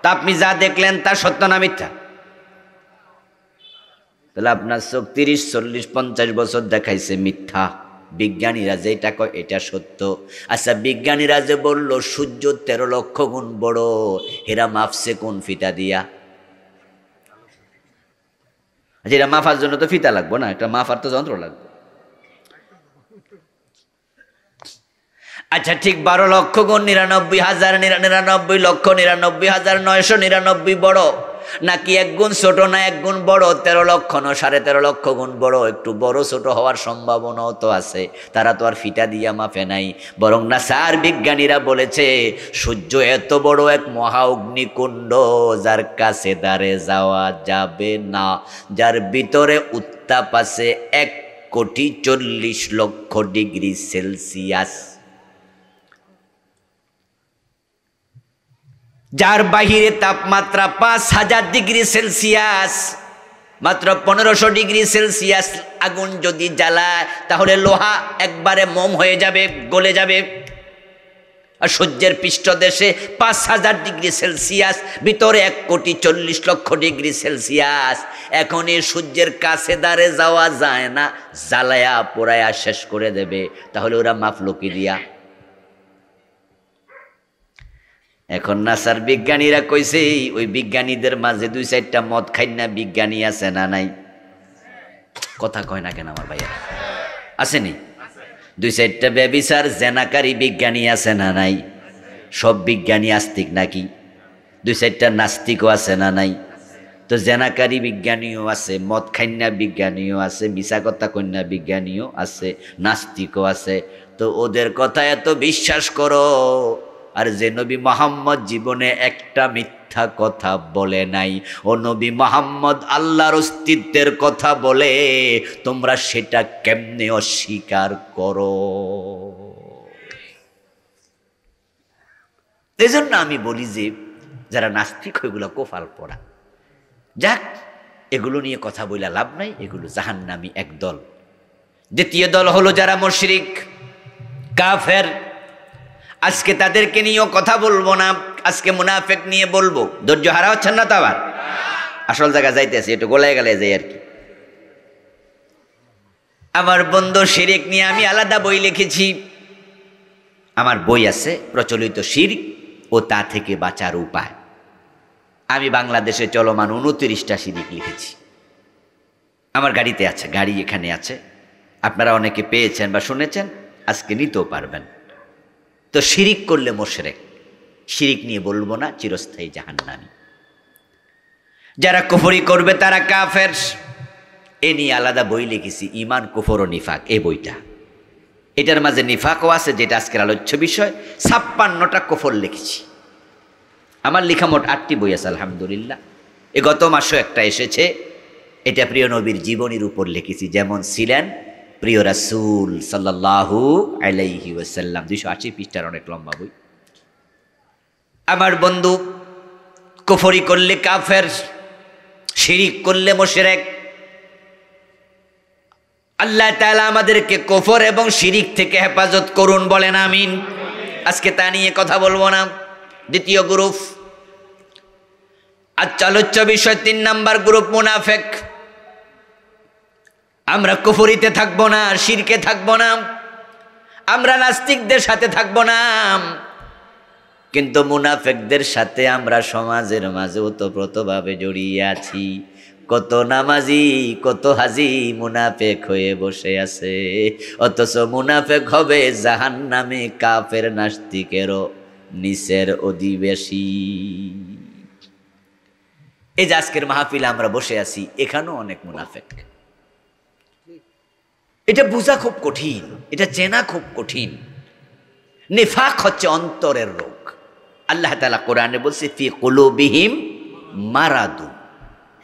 S1: তা আপনি যা দেখলেন তা সত্য না মিথ্যা? তাহলে আপনার চোখ 30, 40, 50 বছর দেখাইছে মিথ্যা, বিজ্ঞানীরা যেটা কয় এটা সত্য। আচ্ছা, বিজ্ঞানীরা যে বলল সূর্য 13 লক্ষ গুণ বড়, এরা মাপছে কোন ফিতা দিয়া? আচ্ছা, এটা মাপার জন্য তো ফিতা লাগবে না, একটা মাপার তো যন্ত্র লাগবে। আচ্ছা, ঠিক 12 লক্ষ গুণ 99,99,99,999 বড়, নাকি 1 গুণ ছোট না 1 গুণ বড়? 13 লক্ষ না 13.5 লক্ষ গুণ বড়। একটু বড় ছোট হওয়ার সম্ভাবনাও তো আছে, তারা তো আর ফিতা দিয়া মাপে নাই। বরং নাসার বিজ্ঞানীরা বলেছে সূর্য এত বড় এক মহা অগ্নিকুণ্ড, যার কাছে দাঁড়ে যাওয়া যাবে না, যার ভিতরে উত্তাপ আছে 1,40,00,000 ডিগ্রি সেলসিয়াস, যার বাহিরে তাপমাত্রা 5,000 ডিগ্রি সেলসিয়াস। মাত্র 1500 ডিগ্রি সেলসিয়াস আগুন যদি জ্বালায় তাহলে লোহা একবারে মোম হয়ে যাবে, গলে যাবে। আর সূর্যের পৃষ্ঠদেশে 5,000 ডিগ্রি সেলসিয়াস, ভিতরে 1,40,00,000 ডিগ্রি সেলসিয়াস। এখন এই সূর্যের কাছে দাঁড়ে যাওয়া যায় না, জ্বালায়া পোড়ায়া শেষ করে দেবে। তাহলে ওরা মাপলো কি দিয়া? এখন নাসার বিজ্ঞানীরা কইছে ওই বিজ্ঞানীদের মাঝে 2-4টা মদ খাই না বিজ্ঞানী আছে না নাই? কথা কয় না কেন আমার ভাইয়া? আসেনি? 2-4টা ব্যভিচার জেনাকারী বিজ্ঞানী আছে না নাই? সব বিজ্ঞানী আস্তিক নাকি? 2-4টা নাস্তিকও আছে না নাই? তো জেনাকারী বিজ্ঞানীও আছে, মদ খাইনা বিজ্ঞানীও আছে, মিছা কথা কন্যা বিজ্ঞানীও আছে, নাস্তিকও আছে। তো ওদের কথা এত বিশ্বাস করো, আর যে নবী মুহাম্মদ জীবনে একটা মিথ্যা কথা বলে নাই, ও নবী মুহাম্মদ আল্লাহর অস্তিত্বের কথা বলে, তোমরা সেটা কেমনে অস্বীকার করো? এজন্য আমি বলি যে যারা নাস্তিক ওইগুলো কোফাল পড়া যাক, এগুলো নিয়ে কথা বইলা লাভ নাই, এগুলো জাহান্নামী এক দল। দ্বিতীয় দল হলো যারা মুশরিক কাফের। আজকে তাদেরকে নিয়েও কথা বলবো না, আজকে মুনাফিক নিয়ে বলবো। ধৈর্য হারা হচ্ছেন না তো? আবার আসল জায়গা যাইতেছি, একটু গোলায় গেলে যাই আর কি। আমার বন্ধু শিরিক নিয়ে আমি আলাদা বই লিখেছি। আমার বই আছে প্রচলিত শিরক ও তা থেকে বাঁচার উপায়। আমি বাংলাদেশে চলমান 29টা শিরক লিখেছি, আমার গাড়িতে আছে, গাড়ি এখানে আছে, আপনারা অনেকে পেয়েছেন বা শুনেছেন, আজকে নিতেও পারবেন। তো শিরিক করলে মুশরিক, শিরিক নিয়ে বলবো না, চিরস্থায়ী জাহান্নামী। যারা কুফরি করবে তারা কাফের, এ নিয়ে আলাদা বই লিখেছি, ঈমান, কুফর ও নিফাক, এই বইটা। এটার মাঝে নিফাকও আছে, যেটা আজকের আলোচ্য বিষয়। 56টা কুফর লিখেছি। আমার লেখা মোট 8টি বই আছে আলহামদুলিল্লাহ। গত মাসও একটা এসেছে, এটা প্রিয় নবীর জীবনীর উপর লিখেছি, যেমন ছিলেন প্রিয় রাসূল সাল্লাল্লাহু আলাইহি ওয়াসাল্লাম। 280 পৃষ্ঠার অনেক লম্বা বই। আমার বন্ধু, কুফরি করলে কাফের, শিরিক করলে মুশরিক। আল্লাহ তাআলা আমাদেরকে কুফর এবং শিরিক থেকে হেফাজত করুন, বলেন আমিন। আজকে তা নিয়ে কথা বলবো না। দ্বিতীয় গ্রুপ, আজ আলোচ্য বিষয় 3 নাম্বার গ্রুপ, মুনাফিক। আমরা কুফরিতে থাকবো না, শিরকে থাকবো না, আমরা নাস্তিকদের সাথে থাকবো না, কিন্তু মুনাফিকদের সাথে আমরা সমাজের মাঝে ওতপ্রোতভাবে জড়িয়ে আছি। কত নামাজি, কত হাজি মুনাফিক হয়ে বসে আছে, অথচ মুনাফিক হবে জাহান্নামে কাফের নাস্তিকেরও নিচের অধিবাসী। এই যে আজকের মাহফিলে আমরা বসে আছি, এখানেও অনেক মুনাফিক। এটা বোঝা খুব কঠিন, এটা চেনা খুব কঠিন। নিফাক হচ্ছে অন্তরের রোগ। আল্লাহ তাআলা কোরআনে বলছে, ফি কুলুবিহিম মারাদু,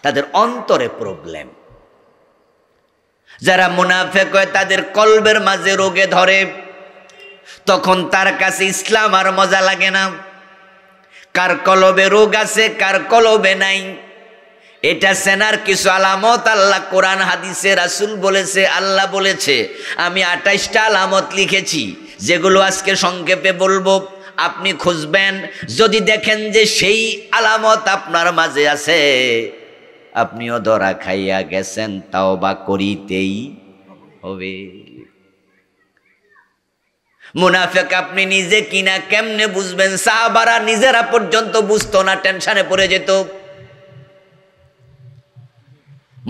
S1: তাদের অন্তরে প্রবলেম। যারা মুনাফিক হয় তাদের কলবের মাঝে রোগে ধরে, তখন তার কাছে ইসলাম আর মজা লাগে না। কার কলবে রোগ আছে, কার কলবে নাই, এটা চেনার কিছু আলামত আল্লাহ কোরআন হাদিসে রাসূল বলেছে, আল্লাহ বলেছে। আমি 28টা আলামত লিখেছি, যেগুলো আজকে সংক্ষেপে বলবো। আপনি খুঁজবেন, যদি দেখেন যে সেই আলামত আপনার মাঝে আছে, আপনিও ধরা খাইয়া গেছেন, তাওবা করিতেই হবে। মুনাফিক আপনি নিজে কিনা কেমনে বুঝবেন? সাহাবারা নিজেরা পর্যন্ত বুঝতো না, টেনশনে পড়ে যেত।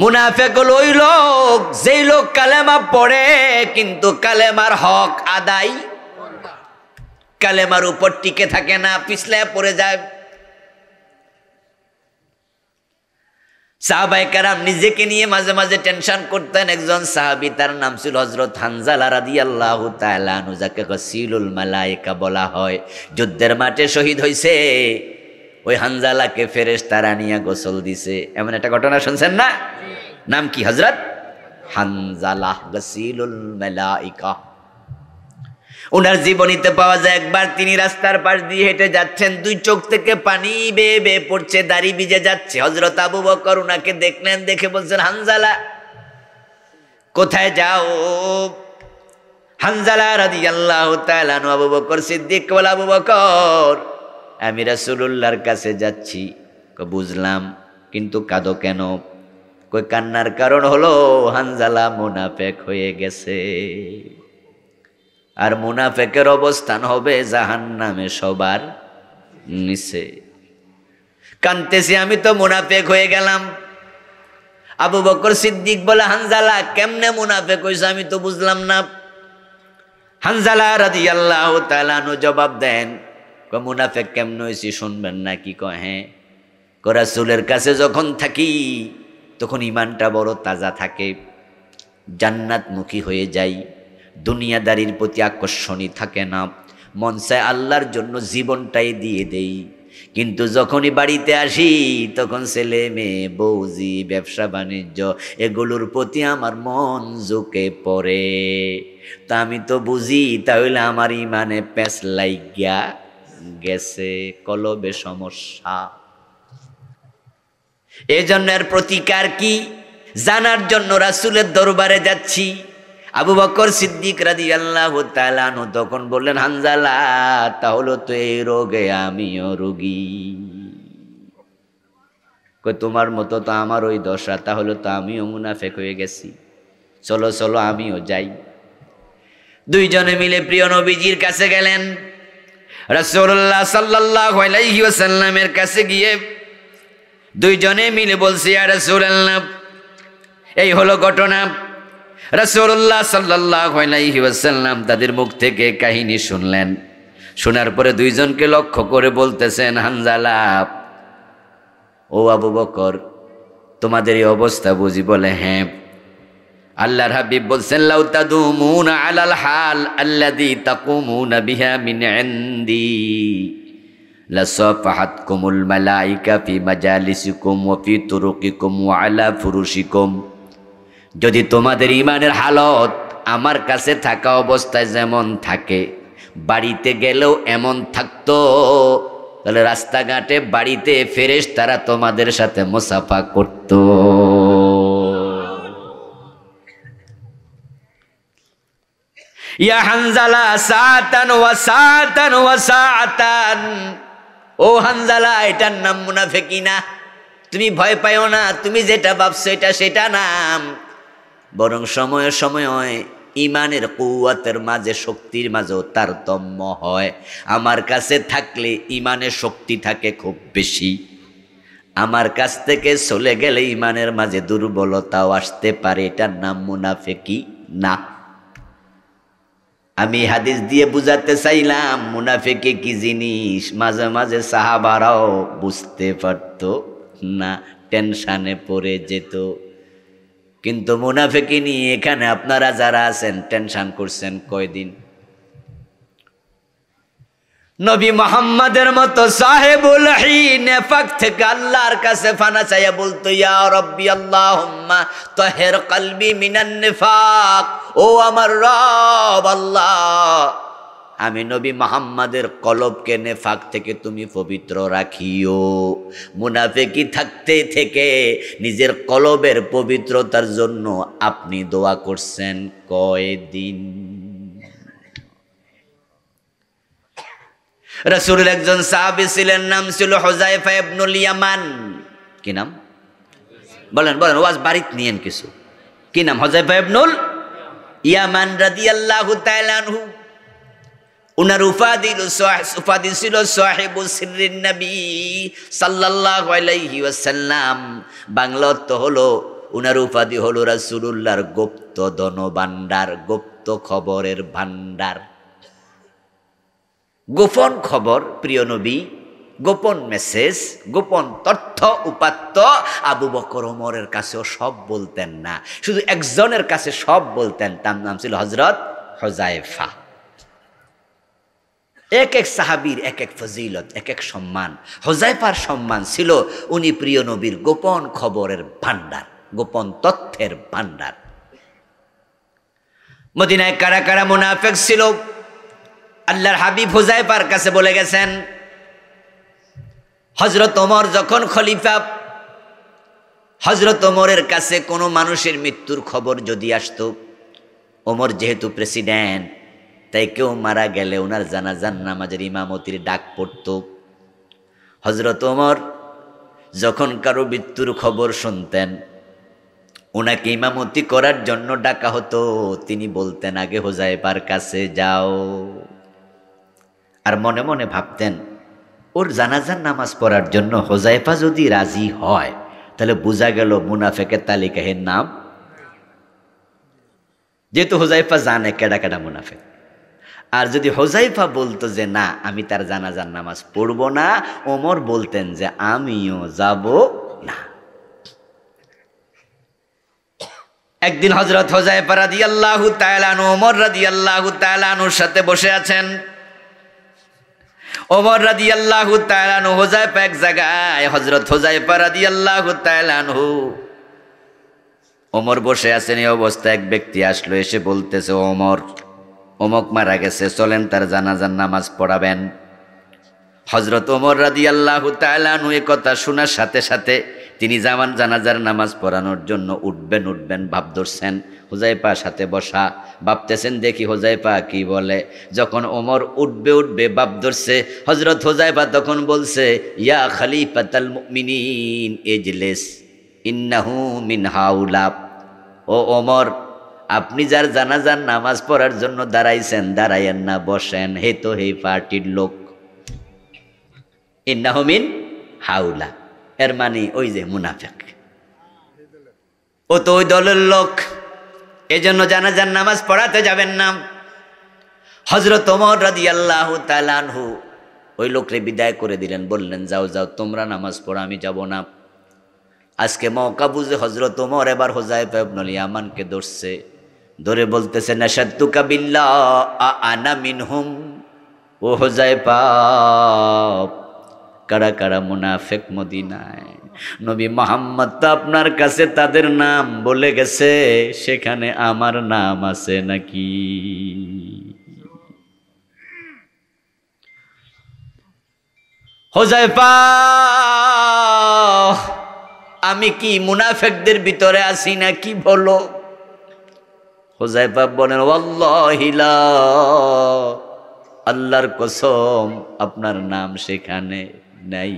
S1: মুনাফিক হলো ওই লোক, যেই লোক কালেমা পড়ে কিন্তু কালেমার হক আদায়, কালেমার উপর টিকে থাকে না, পিছলে পড়ে যায়। সাহাবায়ে কেরাম নিজেকে নিয়ে মাঝে মাঝে টেনশন করতেন। একজন সাহাবী, তার নাম ছিল হযরত হানজালা রাদিয়াল্লাহু তাআলা আনহু, যাকে গাসিলুল মালায়েকা বলা হয়। যুদ্ধের মাঠে শহীদ হয়েছে, ওই হানজালাকে ফেরেশতারা নিয়ে গোসল দিছে, এমন একটা ঘটনা শুনছেন না? নাম কি? হযরত হানজালা গাসিলুল মালায়েকা। ওনার জীবনীতে পাওয়া যায়, একবার তিনি রাস্তার পাশ দিয়ে হেঁটে যাচ্ছেন, 2 চোখ থেকে পানি বেয়ে বেয়ে পড়ছে, দাড়ি ভিজে যাচ্ছে। হযরত আবু বকর ওনাকে দেখলেন, দেখে বলছেন, হানজালা কোথায় যাও? হানজালা রাদিয়াল্লাহু তাআলা আনহু আবু বকর সিদ্দিক বলে, আবু বকর আমি রাসূলুল্লাহর কাছে যাচ্ছি। বুঝলাম, কিন্তু কাঁদো কেন? কই কান্নার কারণ হলো হানজালা মুনাফিক হয়ে গেছে, আর মুনাফিকের অবস্থান হবে জাহান্নামে সবার নিচে। কানতেছি, আমি তো মুনাফিক হয়ে গেলাম। আবু বকর সিদ্দিক বলে, হানজালা কেমনে মুনাফিক হইছে আমি তো বুঝলাম না। হানজালা রাদিয়াল্লাহু তাআলা আনহু জবাব দেন, মুনাফিক কেমনে হইছি শুনবেন নাকি? কয় হ্যাঁ। রাসূলের কাছে যখন থাকি তখন ইমানটা বড় তাজা থাকে, জান্নাতমুখী হয়ে যাই, দুনিয়াদারির প্রতি আকর্ষণই থাকে না, মন চায় আল্লাহর জন্য জীবনটাই দিয়ে দেই। কিন্তু যখনই বাড়িতে আসি তখন ছেলে মেয়ে, বউজি, ব্যবসা বাণিজ্য, এগুলোর প্রতি আমার মন ঝুঁকে পড়ে। তা আমি তো বুঝি তাহলে আমার ইমানে প্যাঁচ লাইগা গেছে, কলবে সমস্যা। এজন্য এর প্রতিকার কি জানার জন্য রাসূলের দরবারে যাচ্ছি। আবু বকর সিদ্দিক রাদিয়াল্লাহু তাআলা আনহু তখন বললেন, হানজালা তাহলে তো এই রোগে আমিও রোগী। কই তোমার মতো তো আমার ওই দশা, তাহলে তো আমিও মুনাফিক হয়ে গেছি, চলো চলো আমিও যাই। দুইজনে মিলে প্রিয় নবীজির কাছে গেলেন। রাসূলুল্লাহ সাল্লাল্লাহু আলাইহি ওয়াসাল্লামের কাছে গিয়ে দুইজনে মিলে বলছে, ইয়া রাসূলুল্লাহ, এই হলো ঘটনা। রাসূলুল্লাহ সাল্লাল্লাহু আলাইহি ওয়াসাল্লাম তাদের মুখ থেকে কাহিনী শুনলেন। শোনার পরে দুইজনকে লক্ষ্য করে বলতেছেন, হানজালা, ও আবু বকর, তোমাদের এই অবস্থা বুঝি? বলে, হ্যাঁ। আল্লাহর হাবিব বলছেন, লাউ তাদুমুনা আলাল হাল আল্লাযী তাকুমুনা বিহা মিন ইনদি লাসাফাহাতকুমুল মালায়েকা ফি মাজালিসিকুম ওয়া ফি তুরুকিকুম ওয়া আলা ফুরুশিকুম। যদি তোমাদের ঈমানের হালত আমার কাছে থাকা অবস্থায় যেমন থাকে, বাড়িতে গেলেও এমন থাকতো, তাহলে রাস্তাঘাটে বাড়িতে ফেরেশতারা তোমাদের সাথে মুসাফা করত। ইয়া হানজালা সাআতান ওয়া সাআতান ওয়া সাআতান। ও হানজালা, এটার নাম মুনাফিকি না। তুমি ভয় পাইও না, তুমি যেটা ভাবছো এটা সেটা নাম, বরং সময়ে সময়ে ইমানের কুওয়াতের মাঝে, শক্তির মাঝেও তারতম্য হয়। আমার কাছে থাকলে ইমানের শক্তি থাকে খুব বেশি, আমার কাছ থেকে চলে গেলে ইমানের মাঝে দুর্বলতাও আসতে পারে। এটার নাম মুনাফিকি না। আমি হাদিস দিয়ে বুঝাতে চাইলাম মুনাফিকি কি জিনিস। মাঝে মাঝে সাহাবারাও বুঝতে পারতো না, টেনশনে পড়ে যেত। কিন্তু মুনাফিকি নিয়ে এখানে আপনারা যারা আছেন টেনশন করছেন কয়দিন? নবী মুহাম্মাদের মতো সাহেবুল নেফাক থেকে আল্লাহর কাছে ফানা চাইয়া বলতো, ইয়া রব্বি আল্লাহুম্মা তাহির কলবি মিনান নিফাক। ও আমার রব আল্লাহ, আমি নবী মুহাম্মাদের কলবকে নেফাক থেকে তুমি পবিত্র রাখিও। মুনাফিকি থাকতে থেকে নিজের কলবের পবিত্রতার জন্য আপনি দোয়া করছেন কয়দিন? রাসূলের একজন সাহাবী ছিলেন, নাম ছিল হুযায়ফা ইবনুল ইয়ামান। কি নাম? বলেন বলেন, ওয়াজ বাড়িত নিয়েন কিছু। কি নাম? হুযায়ফা ইবনুল ইয়ামান রাদিয়াল্লাহু তাআলা আনহু। উনার উপাধি ছিল সাহিবু সিররিন নবী সাল্লাল্লাহু আলাইহি ওয়াসাল্লাম। বাংলা অর্থ হলো, উনার উপাধি হলো রাসূলুল্লাহর গুপ্ত ধনভাণ্ডার, গুপ্ত খবরের ভাণ্ডার। গোপন খবর, প্রিয় নবী, গোপন মেসেজ, গোপন তথ্য উপাত্ত আবু বকর ওমরের কাছেও সব বলতেন না, শুধু একজনের কাছে সব বলতেন, তার নাম ছিল হযরত হুযায়ফা। এক এক সাহাবীর এক এক ফজিলত, এক এক সম্মান। হুযায়ফার সম্মান ছিল উনি প্রিয় নবীর গোপন খবরের ভাণ্ডার, গোপন তথ্যের ভাণ্ডার। মদিনায় কারা কারা মুনাফিক ছিল আল্লাহর হাবিব হুযায়ফার কাছে বলে গেছেন। হযরত ওমর যখন খলিফা, হযরত ওমরের কাছে কোনো মানুষের মৃত্যুর খবর যদি আসতো, ওমর যেহেতু প্রেসিডেন্ট, তাই কেউ মারা গেলে ওনার জানাজার নামাজের ইমামতির ডাক পড়ত। হযরত ওমর যখন কারো মৃত্যুর খবর শুনতেন, ওনাকে ইমামতি করার জন্য ডাকা হতো, তিনি বলতেন, আগে হুযায়ফার কাছে যাও। আর মনে মনে ভাবতেন, ওর জানাজার নামাজ পড়ার জন্য হুযায়ফা যদি রাজি হয়, তাহলে বোঝা গেল মুনাফিকের তালিকায় নাম। যেহেতু হুযায়ফা জানে কেডা কেডা মুনাফিক। আর যদি হুযায়ফা বলতো যে না, আমি তার জানাজার নামাজ পড়ব না, ওমর বলতেন যে আমিও যাব না। একদিন হযরত হুযায়ফা রাদিয়াল্লাহু তাআলা আনহু ওমর রাদিয়াল্লাহু তাআলা আনহুর সাথে বসে আছেন। ওমর রাদিয়াল্লাহু তাআলা আনহু, হুযায়ফা এক জায়গায়, হযরত হুযায়ফা রাদিয়াল্লাহু তাআলা আনহু, ওমর বসে আছেন। এই অবস্থায় এক ব্যক্তি আসলো, এসে বলতেছে, ওমর অমুক মারা গেছে, চলেন তার জানাজার নামাজ পড়াবেন। হযরত ওমর রাদিয়াল্লাহু তাআলা আনহু এই কথা শোনার সাথে সাথে তিনি জানাজার নামাজ পড়ানোর জন্য উঠবেন ভাব ধরছেন। হুযায়ফা সাথে বসা, ভাবতেছেন দেখি হুযায়ফা কি বলে। যখন ওমর উঠবে ভাব ধরছে, হযরত হুযায়ফা তখন বলছে, ইয়া খলিফাতাল মুমিনিন ইজলিস ইন্নাহু মিন হাউলা। ও ওমর, আপনি যার জানাজার নামাজ পড়ার জন্য দাঁড়াইছেন, দাঁড়াইয়েন না, বসেন। হে তো হে পার্টির লোক, ইন্নাহু মিন হাউলা, এর মানে ওই যে মুনাফিক, ও তো ওই দলের লোক, এজন্য জানাজার নামাজ পড়াতে যাবেন না। হযরত ওমর রাদিয়াল্লাহু তাআলা আনহু ওই লোকরে বিদায় করে দিলেন, বললেন যাও যাও তোমরা নামাজ পড়ো, আমি যাব না। আজকে মওকা বুঝে হযরত ওমর এবার হুযায়ফা ইবনুল ইয়ামানকে ধরছে, ধরে বলতেছে নাশাদতুকা বিল্লাহ আনা মিনহুম। ও হুযায়ফা, কারা কারা মুনাফিক মদিনায়, নবী মুহাম্মদ তো আপনার কাছে তাদের নাম বলে গেছে, সেখানে আমার নাম আছে নাকি? হুযায়ফা, আমি কি মুনাফিকদের ভিতরে আছি নাকি বলো? হুযায়ফা বলেন ওয়াল্লাহি লা, আল্লাহর কসম আপনার নাম সেখানে নাই।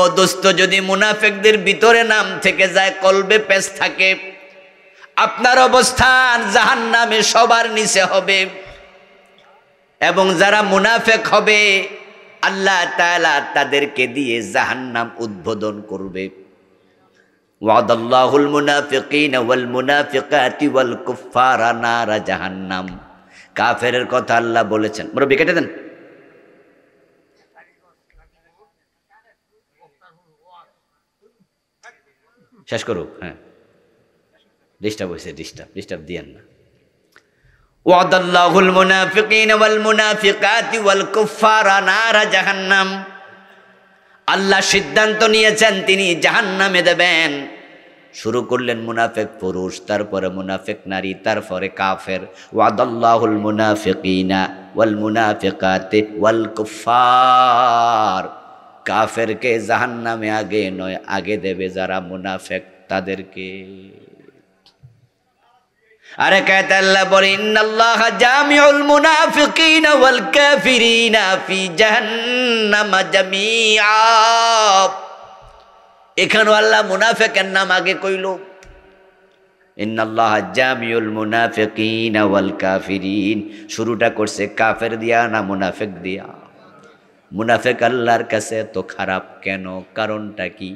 S1: ও দোস্ত, যদি মুনাফিকদের ভিতরে নাম থেকে যায়, কলবে পেশ থাকে, আপনার অবস্থান জাহান্নামে সবার নিচে হবে। এবং যারা মুনাফিক হবে আল্লাহ তাআলা তাদেরকে দিয়ে জাহান্নাম উদ্বোধন করবে। ওয়াদাল্লাহুল মুনাফিকিনা ওয়াল মুনাফিকাতি ওয়াল কুফারা নারা জাহান্নাম। কাফেরের কথা আল্লাহ বলেছেন। মুরব্বি কেটে দেন। শেষ করুক। হ্যাঁ, ডিস্টার্ব হয়েছে, ডিস্টার্ব দিয়েন না। ওয়াদাল্লাহুল মুনাফিকিনা ওয়াল মুনাফিকাতি ওয়াল কুফারা নারা জাহান্নাম। আল্লাহ সিদ্ধান্ত নিয়েছেন তিনি জাহান্নামে দেবেন। শুরু করলেন মুনাফিক পুরুষ, তারপরে মুনাফিক নারী, তারপরে কাফের। ওয়াদাল্লাহুল মুনাফিকিনা ওয়াল মুনাফিকাতি ওয়াল কুফার। কাফেরকে জাহান্নামে আগে নয়, আগে দেবে যারা মুনাফিক তাদেরকে। আরে কায়তে আল্লাহ বলে ইন্নাল্লাহা জামিউল মুনাফিকিনা ওয়াল কাফিরিনা ফি জাহান্নাম জামিআ। এখানেও আল্লাহ মুনাফিকের নাম আগে কইল। ইন্নাল্লাহা জামিউল মুনাফিকিনা ওয়াল কাফিরিন, শুরুটা করছে কাফের দিয়া না মুনাফিক দিয়া? মুনাফিক আল্লাহর কাছে এত খারাপ কেন? কারণটা কি?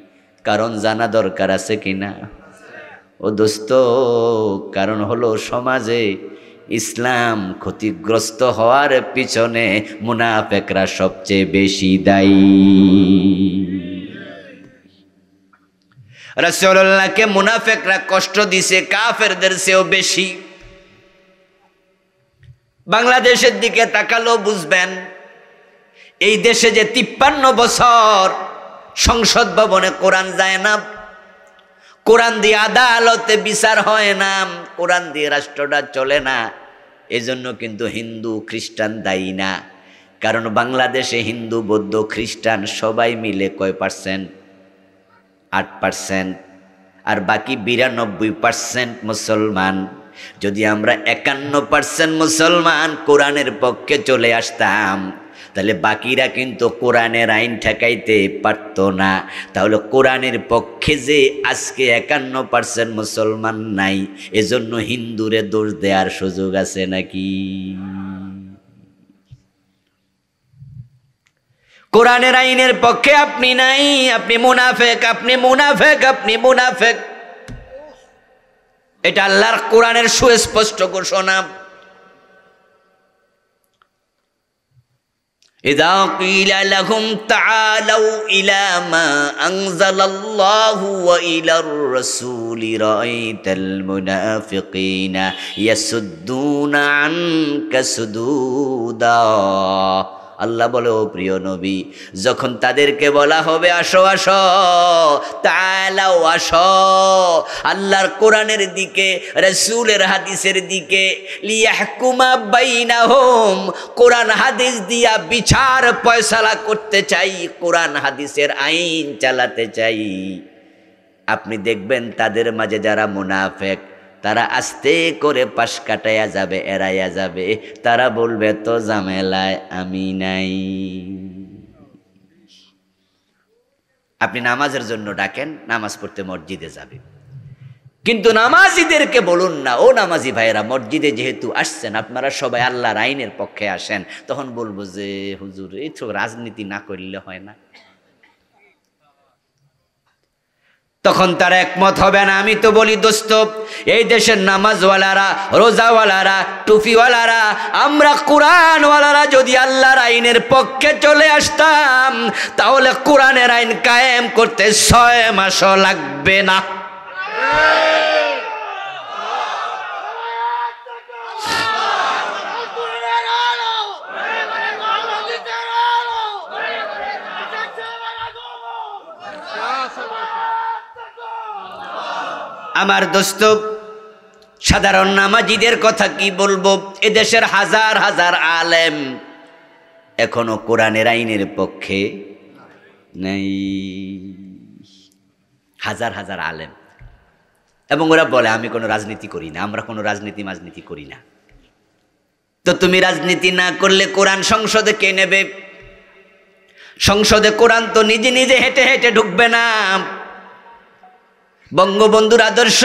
S1: কারণ জানা দরকার আছে কিনা? ও দোস্ত, কারণ হলো সমাজে ইসলাম ক্ষতিগ্রস্ত হওয়ার পিছনে মুনাফিকরা সবচেয়ে বেশি দায়ী। রাসূলুল্লাহকে মুনাফিকরা কষ্ট দিছে কাফেরদের চেয়েও বেশি। বাংলাদেশের দিকে তাকালেও বুঝবেন, এই দেশে যে 53 বছর সংসদ ভবনে কোরআন যায় না, কোরআন দিয়ে আদালতে বিচার হয় না, কোরআন দিয়ে রাষ্ট্রটা চলে না, এজন্য কিন্তু হিন্দু খ্রিস্টান দায়ী না। কারণ বাংলাদেশে হিন্দু বৌদ্ধ খ্রিস্টান সবাই মিলে কয় পার্সেন্ট? 8%। আর বাকি 92% মুসলমান। যদি আমরা 51% মুসলমান কোরআনের পক্ষে চলে আসতাম, তাহলে বাকিরা কিন্তু কোরআনের আইন ঠেকাইতে পারত না। তাহলে কোরআনের পক্ষে যে আজকে 51% মুসলমান নাই, এজন্য হিন্দুরে দোষ দেওয়ার সুযোগ আছে নাকি? কোরআনের আইনের পক্ষে আপনি নাই, আপনি মুনাফিক, আপনি মুনাফিক, আপনি মুনাফিক। এটা আল্লাহর কোরআনের সুস্পষ্ট ঘোষণা। إذا قيل لهم تعالوا إلى ما أنزل الله وإلى الرسول رأيت المنافقين يسدون عنك سدودا। আল্লাহ বলে, ও প্রিয় নবী, যখন তাদেরকে বলা হবে আসো আসো, তাআলাও আসো আল্লাহর কোরআনের দিকে, রাসূলের হাদিসের দিকে, লিয়াহকুমা বাইনাহুম, কোরআন হাদিস দিয়া বিচার ফয়সালা করতে চাই, কোরআন হাদিসের আইন চালাতে চাই। আপনি দেখবেন তাদের মাঝে যারা মুনাফিক, তারা আস্তে করে পাশ কাটাইয়া যাবে, এড়াইয়া যাবে। তারা বলবে তো ঝামেলায় আমি নাই। আপনি নামাজের জন্য ডাকেন, নামাজ পড়তে মসজিদে যাবে। কিন্তু নামাজিদেরকে বলুন না, ও নামাজি ভাইয়েরা, মসজিদে যেহেতু আসছেন, আপনারা সবাই আল্লাহর আইনের পক্ষে আসেন। তখন বলবো যে হুজুর, এই তো রাজনীতি না করলে হয় না। তখন তারা একমত হবে না। আমি তো বলি দোস্ত, এই দেশের নামাজওয়ালারা, রোজাওয়ালারা, টুপিওয়ালারা, আমরা কোরআনওয়ালারা যদি আল্লাহর আইনের পক্ষে চলে আসতাম, তাহলে কোরআনের আইন কায়েম করতে 6 মাসও লাগবে না। আমার দোস্ত, সাধারণ নামাজিদের কথা কি বলবো? এদেশের হাজার হাজার আলেম এখনো কোরআনের আইনের পক্ষে নেই। হাজার হাজার আলেম, এবং ওরা বলে আমি কোনো রাজনীতি করি না, আমরা কোনো রাজনীতি করি না। তো তুমি রাজনীতি না করলে কোরআন সংসদে কে নেবে? সংসদে কোরআন তো নিজে নিজে হেঁটে হেঁটে ঢুকবে না। বঙ্গবন্ধুর আদর্শ